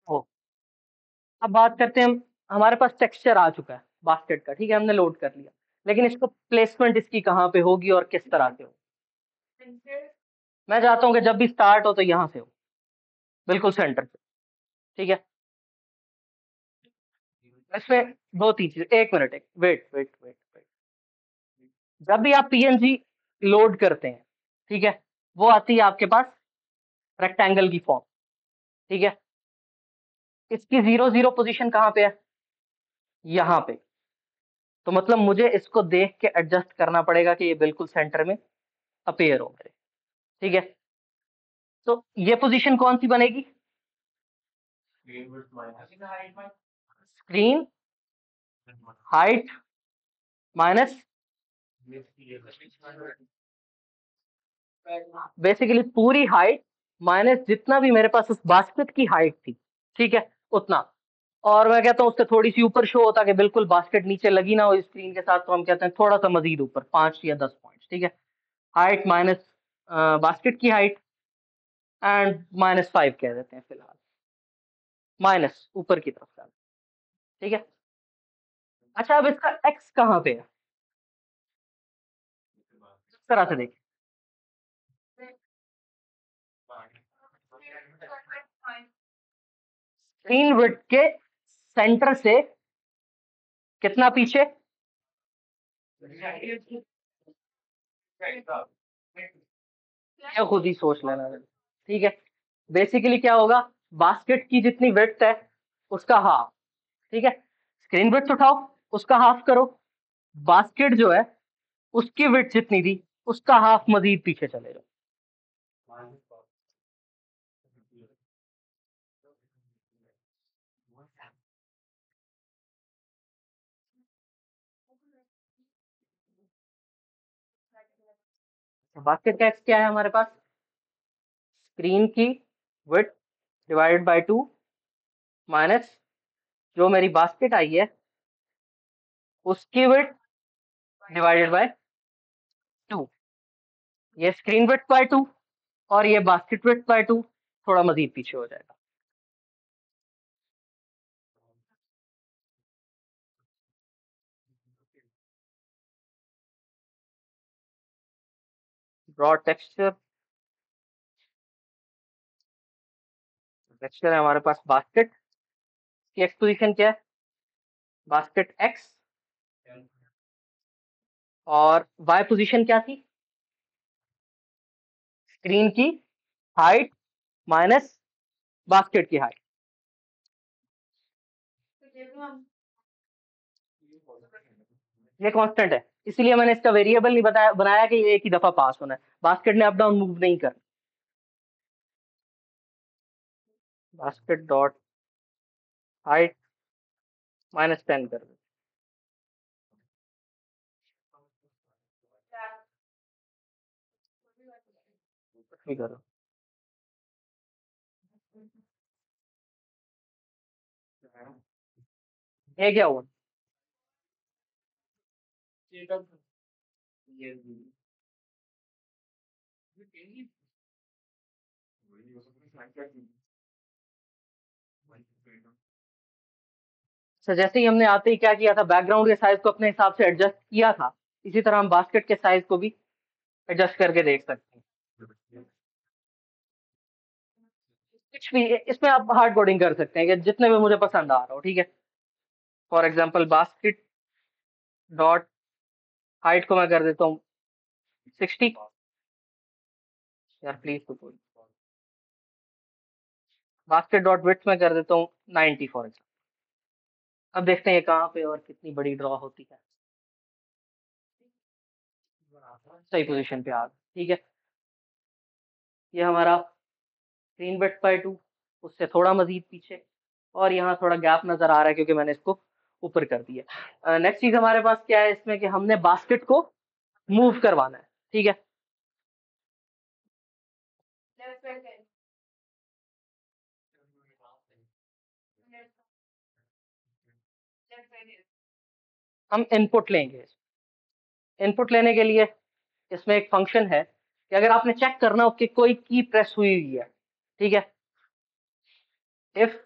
ओ, अब बात करते हैं हम। हमारे पास टेक्सचर आ चुका है बास्केट का, ठीक है, हमने लोड कर लिया, लेकिन इसको प्लेसमेंट इसकी कहाँ पे होगी और किस तरह से होगी। मैं चाहता हूँ कि जब भी स्टार्ट हो तो यहाँ से हो, बिल्कुल सेंटर से, ठीक है। इसमें दो तीन चीज, एक मिनट, एक वेट वेट वेट वेट, जब भी आप पीएनजी लोड करते हैं, ठीक है, वो आती है आपके पास रेक्टेंगल की फॉर्म, ठीक है। इसकी 0 0 पोजीशन कहाँ पे है, यहाँ पे। तो मतलब मुझे इसको देख के एडजस्ट करना पड़ेगा कि ये बिल्कुल सेंटर में अपीयर हो मेरे, ठीक है। तो ये पोजीशन कौन सी बनेगी, स्क्रीन हाइट माइनस, बेसिकली पूरी हाइट माइनस जितना भी मेरे पास उस बास्केट की हाइट थी, ठीक है, उतना। और मैं कहता हूँ उससे थोड़ी सी ऊपर शो होता कि बिल्कुल बास्केट नीचे लगी ना हो स्क्रीन के साथ, तो हम कहते हैं थोड़ा सा मजीद ऊपर 5 या 10 पॉइंट्स, ठीक है। हाइट माइनस बास्केट की हाइट एंड -5 कह देते हैं फिलहाल, माइनस ऊपर की तरफ का, ठीक है। अच्छा, अब इसका एक्स कहाँ पे है, इस तरह से देखिए, स्क्रीन विड्थ के सेंटर से कितना पीछे, ये खुद ही सोच लेना है, ठीक है। बेसिकली क्या होगा, बास्केट की जितनी विड्थ है उसका हाफ, ठीक है। स्क्रीन विड्थ उठाओ, उसका हाफ करो, बास्केट जो है उसकी विड्थ जितनी थी उसका हाफ मजीद पीछे चले जाओ। बास्केट का एक्स क्या है हमारे पास, स्क्रीन की विड्थ डिवाइडेड बाय 2 माइनस जो मेरी बास्केट आई है उसकी विड्थ डिवाइडेड बाय 2, ये स्क्रीन विड्थ बाय 2 और ये बास्केट विड्थ बाय 2, थोड़ा मजीद पीछे हो जाएगा। ड्रॉ टेक्सचर, टेक्सचर है हमारे पास बास्केट की एक्स पोजीशन क्या है, बास्केट एक्स, और वाई पोजीशन क्या थी, स्क्रीन की हाइट माइनस बास्केट की हाइट, ये कांस्टेंट है, इसीलिए मैंने इसका वेरिएबल नहीं बताया बनाया कि ये एक ही दफा पास होना है। बास्केट ने अप डाउन मूव नहीं करना। बास्केट डॉट हाइट -10 कर दो। कुछ भी करो। ये क्या हुआ? तो जैसे ही हमने आते ही क्या किया था, बैकग्राउंड के साइज को अपने हिसाब से एडजस्ट किया था, इसी तरह हम बास्केट के साइज को भी एडजस्ट करके देख सकते हैं। कुछ भी इसमें आप हार्ड कोडिंग कर सकते हैं कि जितने भी मुझे पसंद आ रहा हो, ठीक है। For example basket dot height को मैं कर देता हूँ 60। यार प्लीज तो कोई। बास्केट डॉट विड्थ में कर देता हूँ 90 फॉर एग्जाम्पल। अब देखते हैं ये कहाँ पे और कितनी बड़ी ड्रॉ होती है। सही पोजीशन पे आ गए, ठीक है। ये हमारा 3 बिट बाय 2, उससे थोड़ा मजीद पीछे, और यहाँ थोड़ा गैप नजर आ रहा है क्योंकि मैंने इसको ऊपर कर दिया। नेक्स्ट चीज हमारे पास क्या है इसमें कि हमने बास्केट को मूव करवाना है, ठीक है। हम इनपुट लेंगे। इनपुट लेने के लिए इसमें एक फंक्शन है कि अगर आपने चेक करना हो कि कोई की प्रेस हुई हुई है, ठीक है। इफ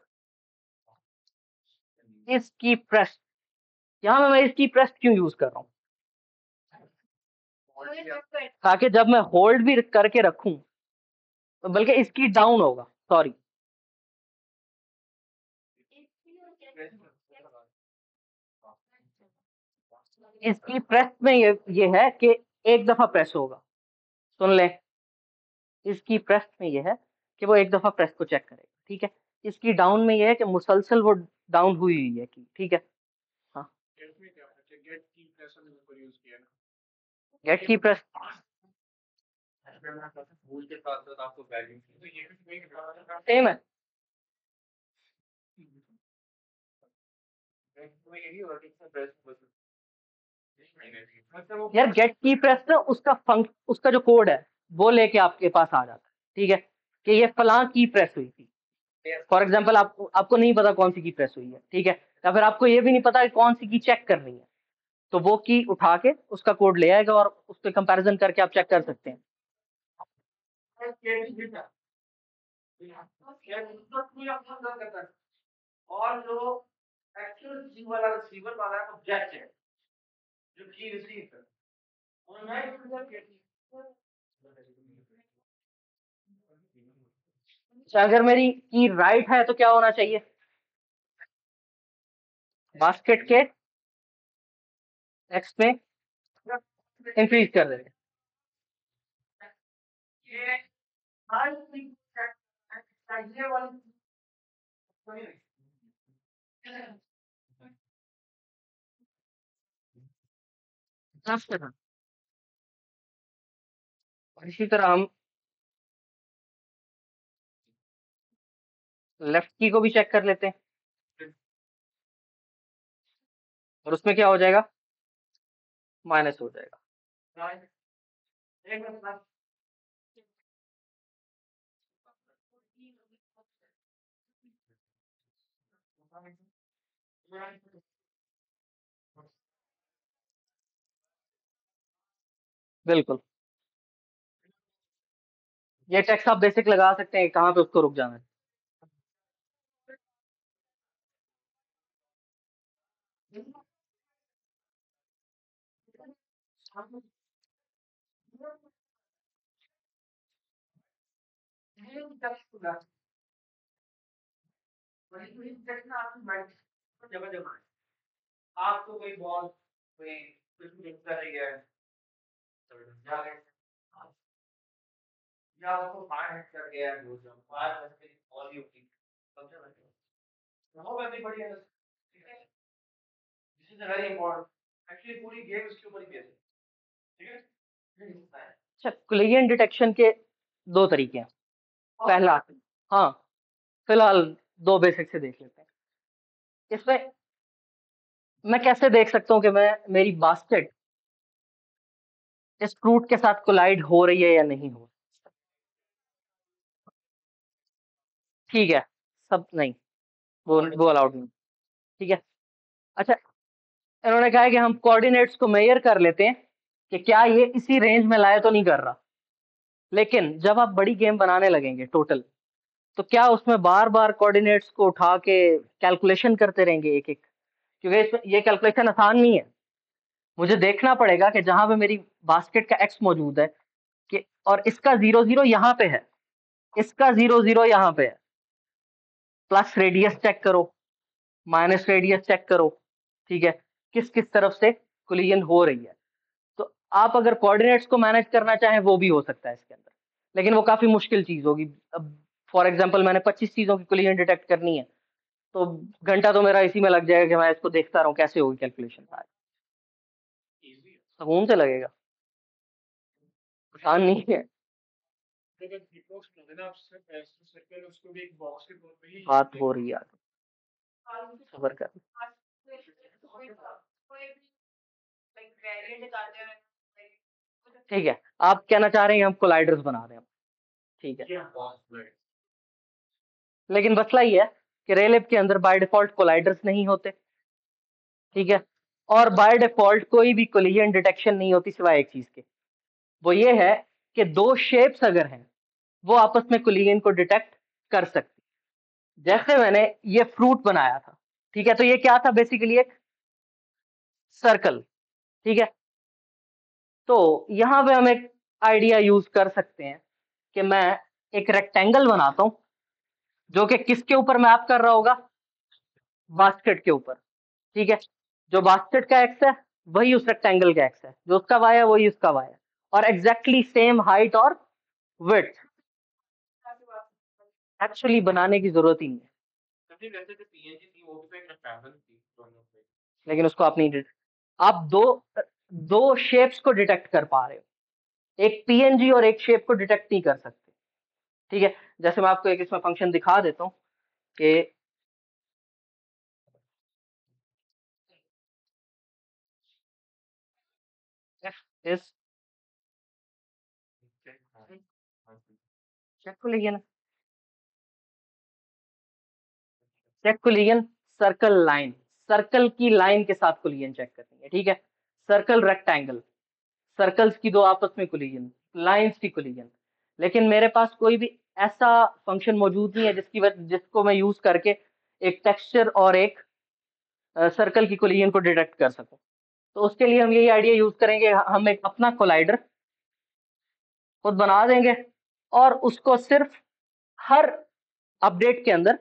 इस की प्रेस, यहाँ मैं इस की प्रेस क्यों यूज कर रहा हूँ, ताकि जब मैं होल्ड भी करके रखूं, तो बल्कि इसकी डाउन होगा, सॉरी। इसकी प्रेस में ये है कि एक दफा प्रेस होगा। सुन ले, इसकी प्रेस में ये है कि वो एक दफा प्रेस को चेक करेगा, ठीक है। इसकी डाउन में ये है कि मुसलसल वो डाउन हुई हुई है की, ठीक है। हाँ, गेट की प्रेस सेम है। यार गेट की प्रेस ना उसका जो कोड है वो लेके आपके पास आ जाता है, ठीक है। कि ये फलां की प्रेस हुई थी। फॉर एग्जाम्पल आपको नहीं पता कौन सी की प्रेस हुई है, ठीक है। या फिर आपको ये भी नहीं पता कि कौन सी की चेक करनी है, तो वो की उठा के उसका कोड ले आएगा और उस पर कंपैरिजन करके आप चेक कर सकते हैं। और जो एक्चुअल वाला रिसीवर वाला है वो जेट है, जो की रिसीव कर। और मैं अच्छा, अगर मेरी की राइट है तो क्या होना चाहिए, बास्केट के एक्स में इंक्रीज कर देंगे। और इसी तरह हम लेफ्ट की को भी चेक कर लेते हैं, और उसमें क्या हो जाएगा, माइनस हो जाएगा। बिल्कुल, ये टेक्स्ट आप बेसिक लगा सकते हैं कहाँ पे उसको रुक जाना है। आपको कोई बॉल कोई कुछ दिख रही है, या आपको फायर हिट कर गया है, फायर बॉल ही होगी, समझे? वो वैसे बढ़िया है। This is very important actually पूरी गेम इसके ऊपर ही बेस्ड है, ठीक है। अच्छा, कोलिजन डिटेक्शन के दो तरीके हैं। पहला, हाँ फिलहाल दो बेसिक से देख लेते हैं। इसमें मैं कैसे देख सकता हूँ कि मैं मेरी बास्केट इस फ्रूट के साथ कोलाइड हो रही है या नहीं हो। ठीक है, सब नहीं, वो अलाउड नहीं। ठीक है। अच्छा, इन्होंने कहा है कि हम कोऑर्डिनेट्स को मेजर कर लेते हैं कि क्या ये इसी रेंज में लाए तो नहीं कर रहा। लेकिन जब आप बड़ी गेम बनाने लगेंगे टोटल, तो क्या उसमें बार बार कोऑर्डिनेट्स को उठा के कैलकुलेशन करते रहेंगे एक एक, क्योंकि इसमें ये कैलकुलेशन आसान नहीं है। मुझे देखना पड़ेगा कि जहां पे मेरी बास्केट का एक्स मौजूद है कि और इसका 0 0 यहाँ पे है, इसका 0 0 यहाँ पे है, प्लस रेडियस चेक करो, माइनस रेडियस चेक करो। ठीक है, किस किस तरफ से कोलिजन हो रही है। तो आप अगर कोऑर्डिनेट्स को मैनेज करना चाहें वो भी हो सकता है इसके अंदर, लेकिन वो काफी मुश्किल चीज होगी। अब फॉर एग्जांपल मैंने 25 चीजों की कोलिजन डिटेक्ट करनी है, तो घंटा तो मेरा इसी में लग जाएगा कि मैं इसको देखता रहूं कैसे होगी कैलकुलेशन। सुकून से लगेगा, आसान नहीं है। अगर हीटबॉक्स बना देना आप सर्कल उसको भी एक बॉक्स के तौर पे ही बात हो रही है, सबर कर। ठीक है, आप कहना चाह रहे हैं हम कोलाइडर्स बना रहे हैं। ठीक है, लेकिन मसला ये है कि रेलिप के अंदर बाय डिफॉल्ट कोलाइडर्स नहीं होते। ठीक है, और बाय डिफॉल्ट कोई भी कोलिजन डिटेक्शन नहीं होती सिवाय एक चीज के, वो ये है कि दो शेप्स अगर हैं वो आपस में कोलिजन को डिटेक्ट कर सकती। जैसे मैंने ये फ्रूट बनाया था, ठीक है, तो ये क्या था, बेसिकली एक सर्कल। ठीक है, तो यहां पे हम एक आइडिया यूज कर सकते हैं कि मैं एक रेक्टेंगल बनाता हूं जो कि किसके ऊपर मैप कर रहा होगा, बास्केट के ऊपर। ठीक है, जो बास्केट का एक्स है वही उस रेक्टेंगल का एक्स है, जो उसका वाई है वही उसका वाई है, और एग्जैक्टली सेम हाइट और विड्थ। एक्चुअली बनाने की जरूरत ही नहीं है, लेकिन उसको आप नहीं आप दो शेप्स को डिटेक्ट कर पा रहे हो, एक पीएनजी और एक शेप को डिटेक्ट नहीं कर सकते। ठीक है, जैसे मैं आपको एक इसमें फंक्शन दिखा देता हूँ कि इस check collision, check collision circle line, circle की लाइन के साथ कोलिजन चेक करनी है। ठीक है, सर्कल रेक्टेंगल, सर्कल्स की दो आपस में कोलिजन, लाइंस की कोलिजन। लेकिन मेरे पास कोई भी ऐसा फंक्शन मौजूद नहीं है जिसको मैं यूज करके एक टेक्सचर और एक सर्कल की कोलिजन को डिटेक्ट कर सकूं। तो उसके लिए हम यही आइडिया यूज करेंगे, हम एक अपना कोलाइडर खुद बना देंगे और उसको सिर्फ हर अपडेट के अंदर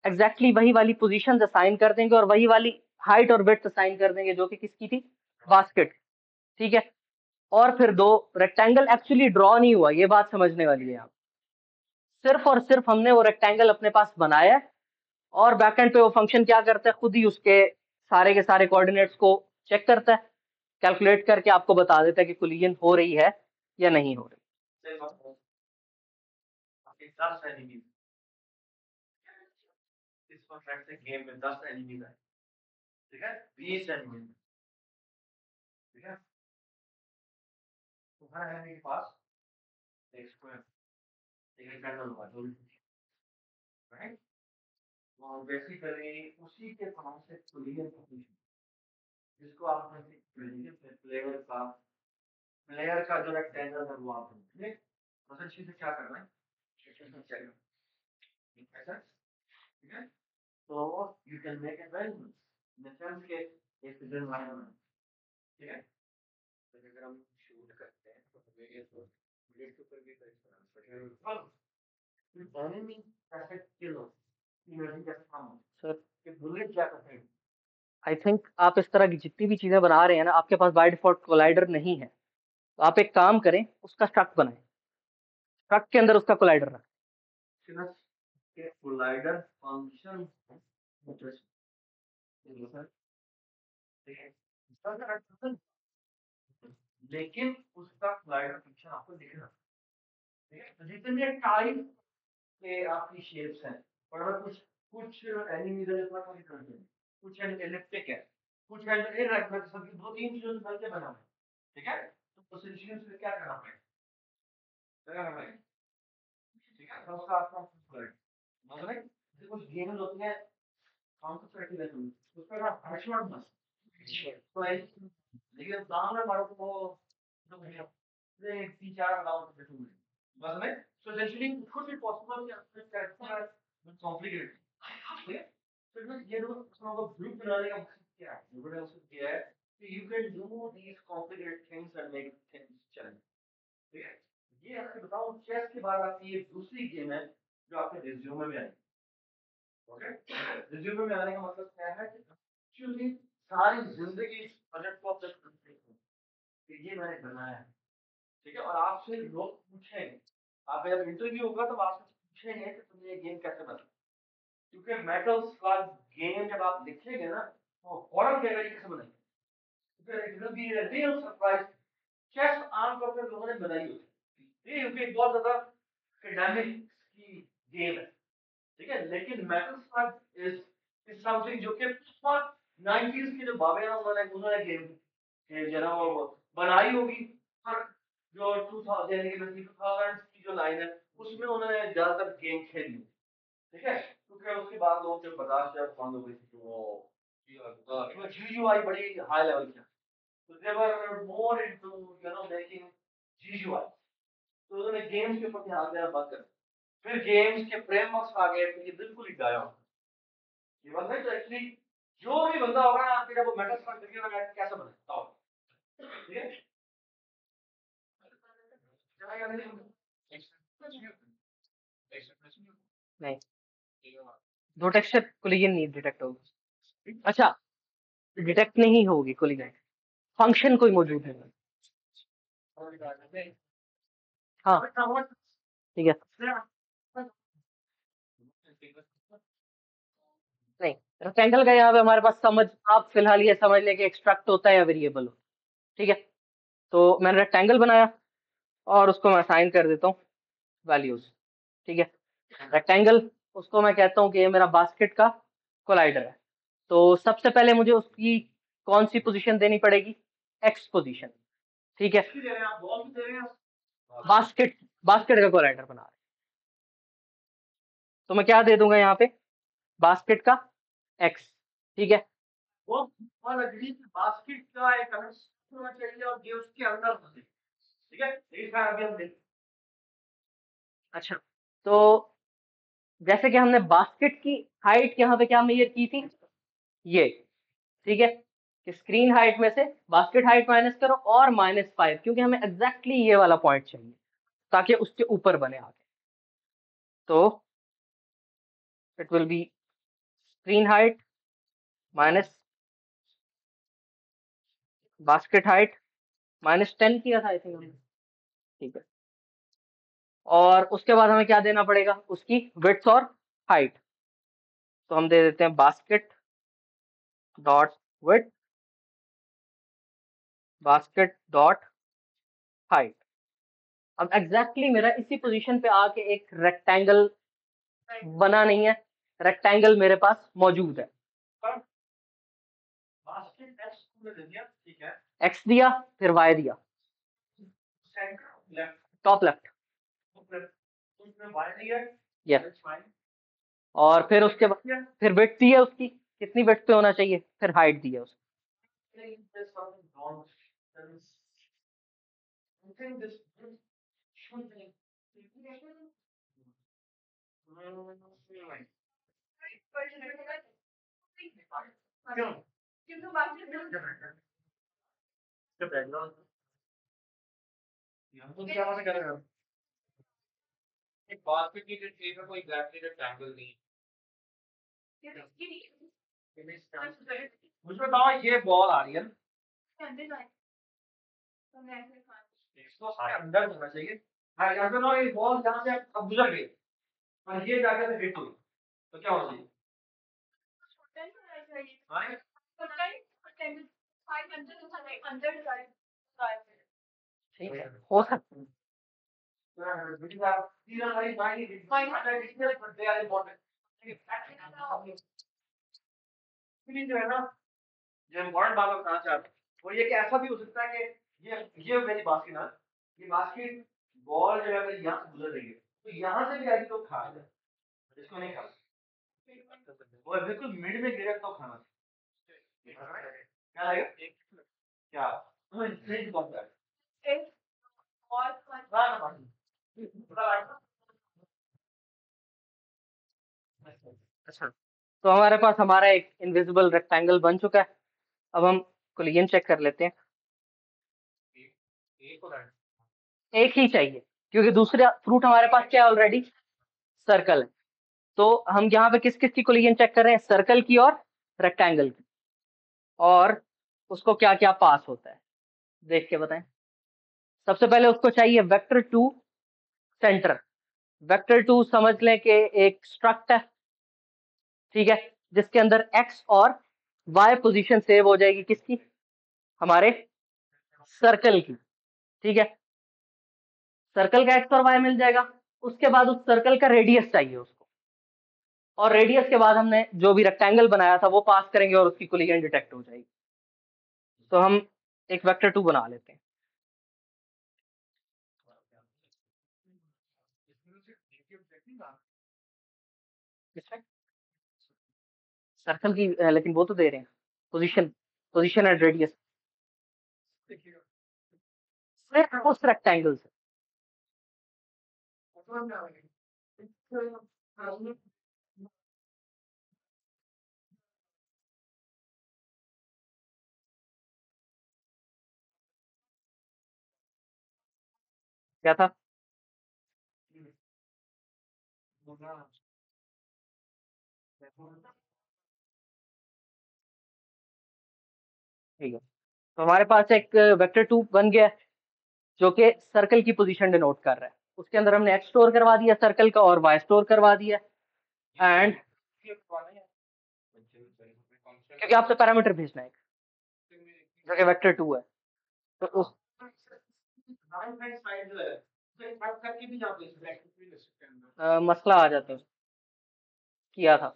एग्जैक्टली वही वाली पोजीशन असाइन कर देंगे और वही वाली हाइट और विड्थ असाइन कर देंगे जो कि किसकी थी, बास्केट। ठीक है, और फिर दो रेक्टेंगल एक्चुअली ड्रॉ नहीं हुआ, ये बात समझने वाली है आप, सिर्फ और सिर्फ हमने वो रेक्टेंगल अपने पास बनाया है, और बैकएंड पे वो फंक्शन क्या करता है, खुद ही उसके सारे के सारे कोऑर्डिनेट्स को चेक करता है, कैलकुलेट करके आपको बता देता है कि कोलिजन हो रही है या नहीं हो रही। इस कॉन्ट्रैक्ट से गेम में 10 एनिमीज आए, ठीक है, 20 एनिमीज, ठीक है। तुम्हारा एनिमी के पास एक स्क्वायर, एक रेक्टेंगल होगा, जो भी, राइट। और बेसिकली उसी के पास से कोलिजन पोजीशन, जिसको आपने प्लेयर का जो रेक्टेंगल है वो आप, ठीक, बस अच्छे से क्या करना है, ऐसा, ठीक है। तो you can make it well in the sense के एक डिजाइन लाइन है, ठीक है। तो अगर हम शूट करते हैं तो हमें ये तो बुलेट के ऊपर भी तो इस तरह पड़ेगा, एनिमी कैसे किल हो, इमेजिन कैसे काम हो सर, कि बुलेट क्या करते हैं। आई थिंक आप इस तरह की जितनी भी चीजें बना रहे हैं ना, आपके पास बाय डिफॉल्ट कोलाइडर नहीं है, तो आप एक काम करें, उसका स्ट्रक्ट बनाएं, स्ट्रक्ट के अंदर उसका कोलाइडर रखें। के कोलाइडर फंक्शन ठीक है, लेकिन उसका स्लाइडर फंक्शन आपको दिखना, ठीक है। तो जितने टाइप के आपकी शेप्स हैं, और अगर कुछ एनिमेशन इतना कोई करते हैं, कुछ एलिप्टिक है, कुछ है जो इरेगुलर, सभी दो तीन चीजों से मिलकर बना है, ठीक है। तो पोजीशन से क्या करना पड़ेगा, ठीक है। तो उसका आपका मतलब कुछ गेम्स होती है काउंटर स्ट्रैटेजी, उसका ना हेडशॉट मस्त, तो लेकिन दाम में मारो तो तो भैया ये 3-4 राउंड पे तुम बस में, so essentially it could be possible कि आपके कैरेक्टर with complicated, ठीक है। तो इसमें ये लोग उसमें वो ग्रुप बनाने का मकसद क्या है, मैंने उसको किया है कि you can do these complicated things and make things challenge, ठीक है। ये आपको बताऊं, चेस के बाद आपकी एक दूसरी गेम है जो आपके रिज्यूमे में आएगी, ओके। रिज्यूमे में आने का मतलब क्या है कि एक्चुअली सारी जिंदगी इस प्रोजेक्ट को अपने कि ये मैंने बनाया है, ठीक है। और आपसे लोग पूछेंगे, आप जब इंटरव्यू होगा तो आपसे पूछेंगे कि तुमने ये गेम कैसे बनाई, क्योंकि मेटल्स का गेम जब आप लिखेंगे ना तो फौरन कहेगा ये कैसे बनाई, क्योंकि it will be a real surprise. Chess आमतौर पर लोगों ने बनाई होती है, ये क्योंकि बहुत ज्यादा एकेडमिक की गेम है, ठीक है। लेकिन मेटल्स का इज समथिंग जो कि 90s के जो बाबे हैं उन्होंने उन्होंने गेम जो है वो बनाई होगी, पर जो 2000 यानी कि 2000 की जो लाइन है उसमें उन्होंने ज्यादातर गेम खेली, ठीक है। क्योंकि उसके बाद लोगों के बर्दाश्त जब बंद हो गई थी तो वो GUI बड़ी हाई लेवल की, तो दे वर मोर इनटू मेकिंग GUI, तो उन्होंने गेम्स के ऊपर ध्यान देना बंद कर, फिर गेम्स के फ्रेमवर्क्स आ गए तो ये बिल्कुल ही गायब हो, ये बंदा तो एक्चुअली जो भी बंदा होगा ना आपके जब वो मेटल स्टार्ट करके ना कैसे बनाता हो, ठीक है। नहीं, दो टेक्सचर कोलिजन नहीं डिटेक्ट होगी। अच्छा, डिटेक्ट नहीं होगी कोलिजन, फंक्शन कोई मौजूद है। हाँ ठीक है, नहीं रेक्टेंगल का यहाँ पे हमारे पास समझ, आप फिलहाल ये समझ लें कि एक्सट्रैक्ट होता है या वेरिएबल हो, ठीक है। तो मैंने रेक्टेंगल बनाया और उसको मैं असाइन कर देता हूँ वैल्यूज, ठीक है। रेक्टेंगल उसको मैं कहता हूँ कि ये मेरा बास्केट का कोलाइडर है, तो सबसे पहले मुझे उसकी कौन सी पोजीशन देनी पड़ेगी, एक्स पोजीशन, ठीक है। बास्केट बास्केट का कोलाइडर बना रहे हैं, तो मैं क्या दे दूंगा यहाँ पे, बास्केट का एक्स, ठीक है। वो बास्केट का एक अलग होना चाहिए और ये उसके अंदर होना चाहिए, ठीक है। एक बार अभी हम देख, अच्छा, तो जैसे कि हमने बास्केट की हाइट यहाँ पे क्या मेजर की थी, ये, ठीक है, कि स्क्रीन हाइट में से बास्केट हाइट माइनस करो और -5, क्योंकि हमें एग्जैक्टली ये वाला पॉइंट चाहिए ताकि उसके ऊपर बने आगे। तो it will B screen height minus basket height -10 किया था आई थिंक हमने, ठीक है। और उसके बाद हमें क्या देना पड़ेगा, उसकी विड्थ और हाइट, तो हम दे देते हैं basket dot width basket dot height. अब एग्जैक्टली मेरा इसी पोजीशन पे आके एक रेक्टेंगल बना नहीं है, रेक्टेंगल मेरे पास मौजूद है, बास्केट एक्स को दे दिया, ठीक है। एक्स दिया फिर वाई दिया, सेंटर लेफ्ट टॉप लेफ्ट, उसमें वाई दिया, यस। और फिर उसके बाद फिर विड्थ दी है उसकी, कितनी विड्थ पे होना चाहिए, फिर हाइट दी है उसकी। एक बास्केट की जो शेप है कोई एग्जैक्टली रेक्टेंगल नहीं है, मुझे बताओ ये बॉल आ रही है ना, इसको अंदर होना चाहिए, हाँ अगर ना ये बॉल जहाँ से अब गुजर गई और ये जाकर से हिट हुई तो क्या होना चाहिए, हाँ ठीक है, हो सकता है। जो है ना, जो इम्पोर्टेंट बात मैं बताना चाह रहा हूँ वो ये कि ऐसा भी हो सकता है कि ये मेरी बास्केट ना, ये बास्केट बॉल जो है मेरी यहाँ से गुजर रही है, तो यहाँ से भी आगे तो खा जाए, इसको नहीं खा, वो बिल्कुल मिड में गिरे तो खाना क्या लगेगा, क्या फ्रिज कौन सा है, अच्छा, तो हमारे पास हमारा एक इनविजिबल रेक्टेंगल बन चुका है। अब हम कोलिजन चेक कर लेते हैं। एक ही चाहिए क्योंकि दूसरा फ्रूट हमारे पास क्या है, ऑलरेडी सर्कल है। तो हम यहाँ पे किस किस की कोलिजन चेक कर रहे हैं, सर्कल की और रेक्टेंगल की, और उसको क्या क्या पास होता है देख के बताएं। सबसे पहले उसको चाहिए vector to centre. Vector to समझ लें कि एक स्ट्रक्ट है, ठीक है, जिसके अंदर एक्स और वाई पोजीशन सेव हो जाएगी किसकी, हमारे सर्कल की, ठीक है। सर्कल का एक्स और वाई मिल जाएगा, उसके बाद उस सर्कल का रेडियस चाहिए उसको, और रेडियस के बाद हमने जो भी रेक्टेंगल बनाया था वो पास करेंगे और उसकी कोलिजन डिटेक्ट हो जाएगी। तो हम एक वेक्टर टू बना लेते हैं। सर्कल की लेकिन वो तो दे रहे हैं पोजीशन, पोजीशन एंड रेडियस सिर्फ उस रेक्टेंगल से। क्या था, ठीक है। तो हमारे पास एक वेक्टर टू बन गया है जो कि सर्कल की पोजीशन डिनोट कर रहा है। उसके अंदर हमने एक्स स्टोर करवा दिया सर्कल का और वाई स्टोर करवा दिया, एंड क्योंकि आपसे पैरामीटर भेजना है जो कि वेक्टर टू है, तो उस मसला आ जाता है, किया था।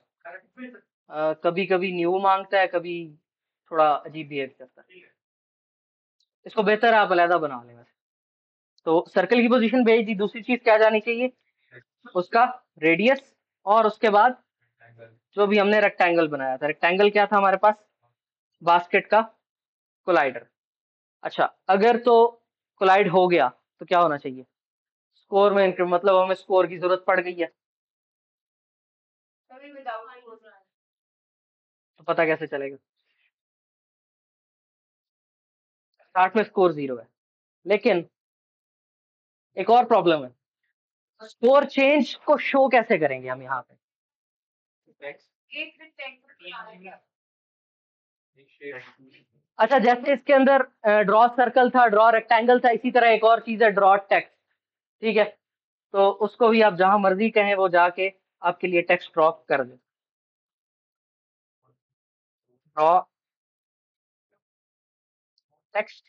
कभी कभी न्यू मांगता है, कभी थोड़ा अजीब बिहेव करता है। इसको बेहतर आप अलहदा बना लें वैसे। तो सर्कल की पोजीशन भेज दी, दूसरी चीज क्या जानी चाहिए, उसका रेडियस, और उसके बाद जो भी हमने रेक्टेंगल बनाया था। रेक्टेंगल क्या था हमारे पास, बास्केट का कोलाइडर। अच्छा, अगर तो कोलाइड हो गया तो क्या होना चाहिए, स्कोर में इंक्रीमेंट, मतलब हमें स्कोर की जरूरत पड़ गई है। तो पता कैसे चलेगा, स्टार्ट में स्कोर 0 है, लेकिन एक और प्रॉब्लम है, स्कोर चेंज को शो कैसे करेंगे हम यहाँ पे। अच्छा, जैसे इसके अंदर ड्रॉ सर्कल था, ड्रॉ रेक्टेंगल था, इसी तरह एक और चीज है ड्रॉ टेक्स्ट, ठीक है। तो उसको भी आप जहां मर्जी कहें वो जाके आपके लिए टेक्स्ट ड्रॉ कर दे। ड्रॉ टेक्स्ट,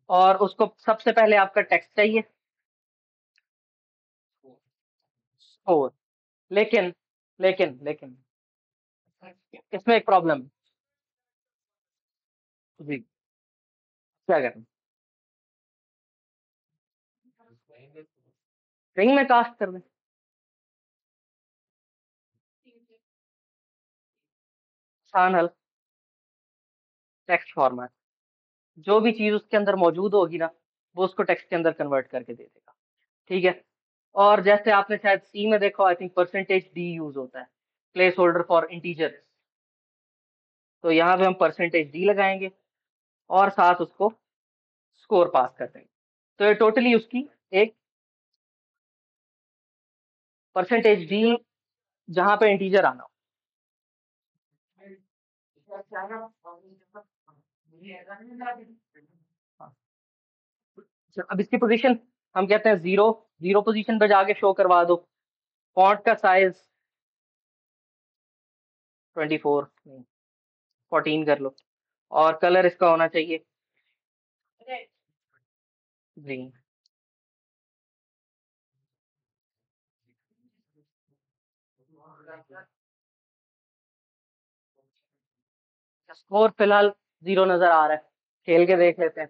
और उसको सबसे पहले आपका टेक्स्ट चाहिए स्कोर। लेकिन लेकिन लेकिन इसमें एक प्रॉब्लम है जी, क्या करें, स्ट्रिंग में कास्ट कर दें, आसान हल, टेक्स्ट फॉर्मेट, जो भी चीज उसके अंदर मौजूद होगी ना वो उसको टेक्स्ट के अंदर कन्वर्ट करके दे देगा, ठीक है। और जैसे आपने शायद सी में देखा, I think percentage D use होता है, प्लेस होल्डर फॉर इंटीजर। तो यहाँ पे हम परसेंटेज डी लगाएंगे और साथ उसको स्कोर पास कर देंगे। तो ये टोटली उसकी एक परसेंटेज डी जहां पे इंटीजर आना हो। हाँ, अब इसकी पोजीशन हम कहते हैं 0, 0 पोजीशन पे जाके शो करवा दो। फॉन्ट का साइज 24 नहीं 14 कर लो। और कलर इसका होना चाहिए ग्रीन। स्कोर फिलहाल 0 नजर आ रहा है, खेल के देख लेते हैं।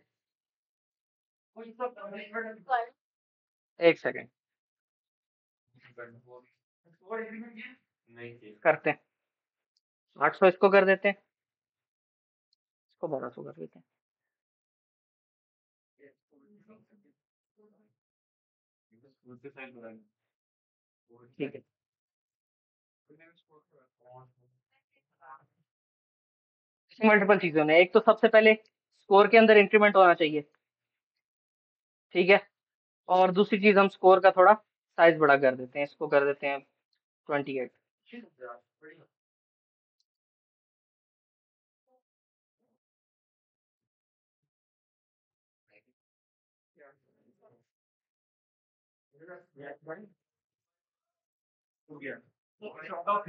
एक सेकेंड करते हैं, 800 इसको कर देते हैं, इसको 1200 कर देते हैं। ठीक है, मल्टीपल चीजों ने, एक तो सबसे पहले स्कोर के अंदर इंक्रीमेंट होना चाहिए, ठीक है। और दूसरी चीज हम स्कोर का थोड़ा साइज बड़ा कर देते हैं, इसको कर देते हैं 28।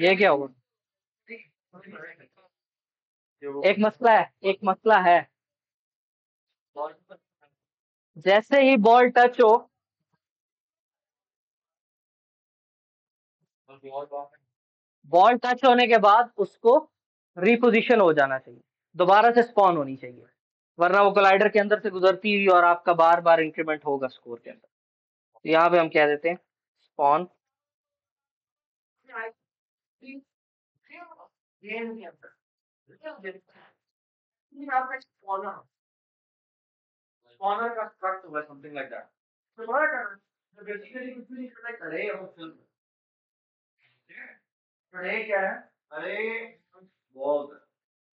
ये क्या होगा? एक मसला है, जैसे ही बॉल टच हो, बॉल टच होने के बाद उसको रिपोजिशन हो जाना चाहिए, दोबारा से स्पॉन होनी चाहिए, वरना वो कोलाइडर के अंदर से गुजरती हुई और आपका बार बार इंक्रीमेंट होगा स्कोर के अंदर। तो यहाँ पे हम कह देते हैं स्पॉन। Spawner का struct होगा something like that. तो बड़ा करना, तो basically कुछ भी नहीं करना है, array of fill. ठीक है? array क्या है? array balls है.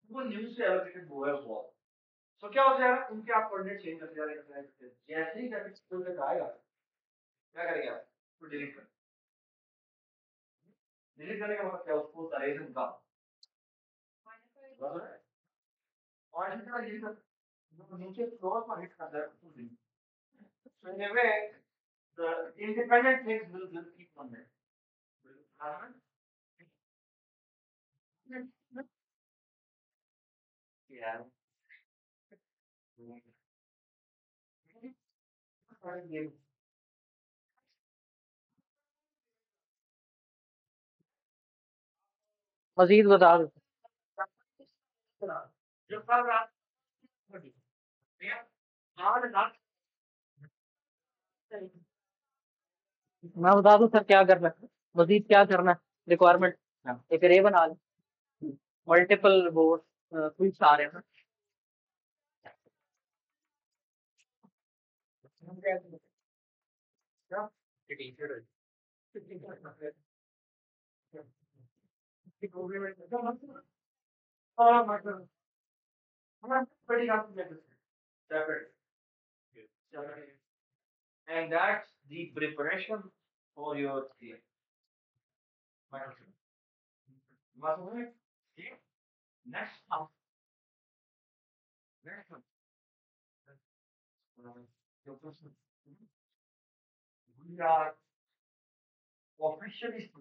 वो new से allocated वो है ball. तो क्या हो जाएगा? उनके आप coordinate change करते जाएंगे. जैसे ही graphics school तक आएगा, क्या करेंगे आप? उसको delete कर. delete करने का मतलब क्या? उसको array से निकाल. बराबर है? और इसी तरह ये सब नीचे floor पर hit करता है उसको delete. So in a way, the independent things will keep on there. Yeah. मजीद बता दो। मैं बता दूं सर क्या करना है, मजीद क्या करना है, रिक्वायरमेंट एक रे बना लें, मल्टीपल वो स्विच आ रहे हैं And that's the preparation for your theory. Next up, we are officially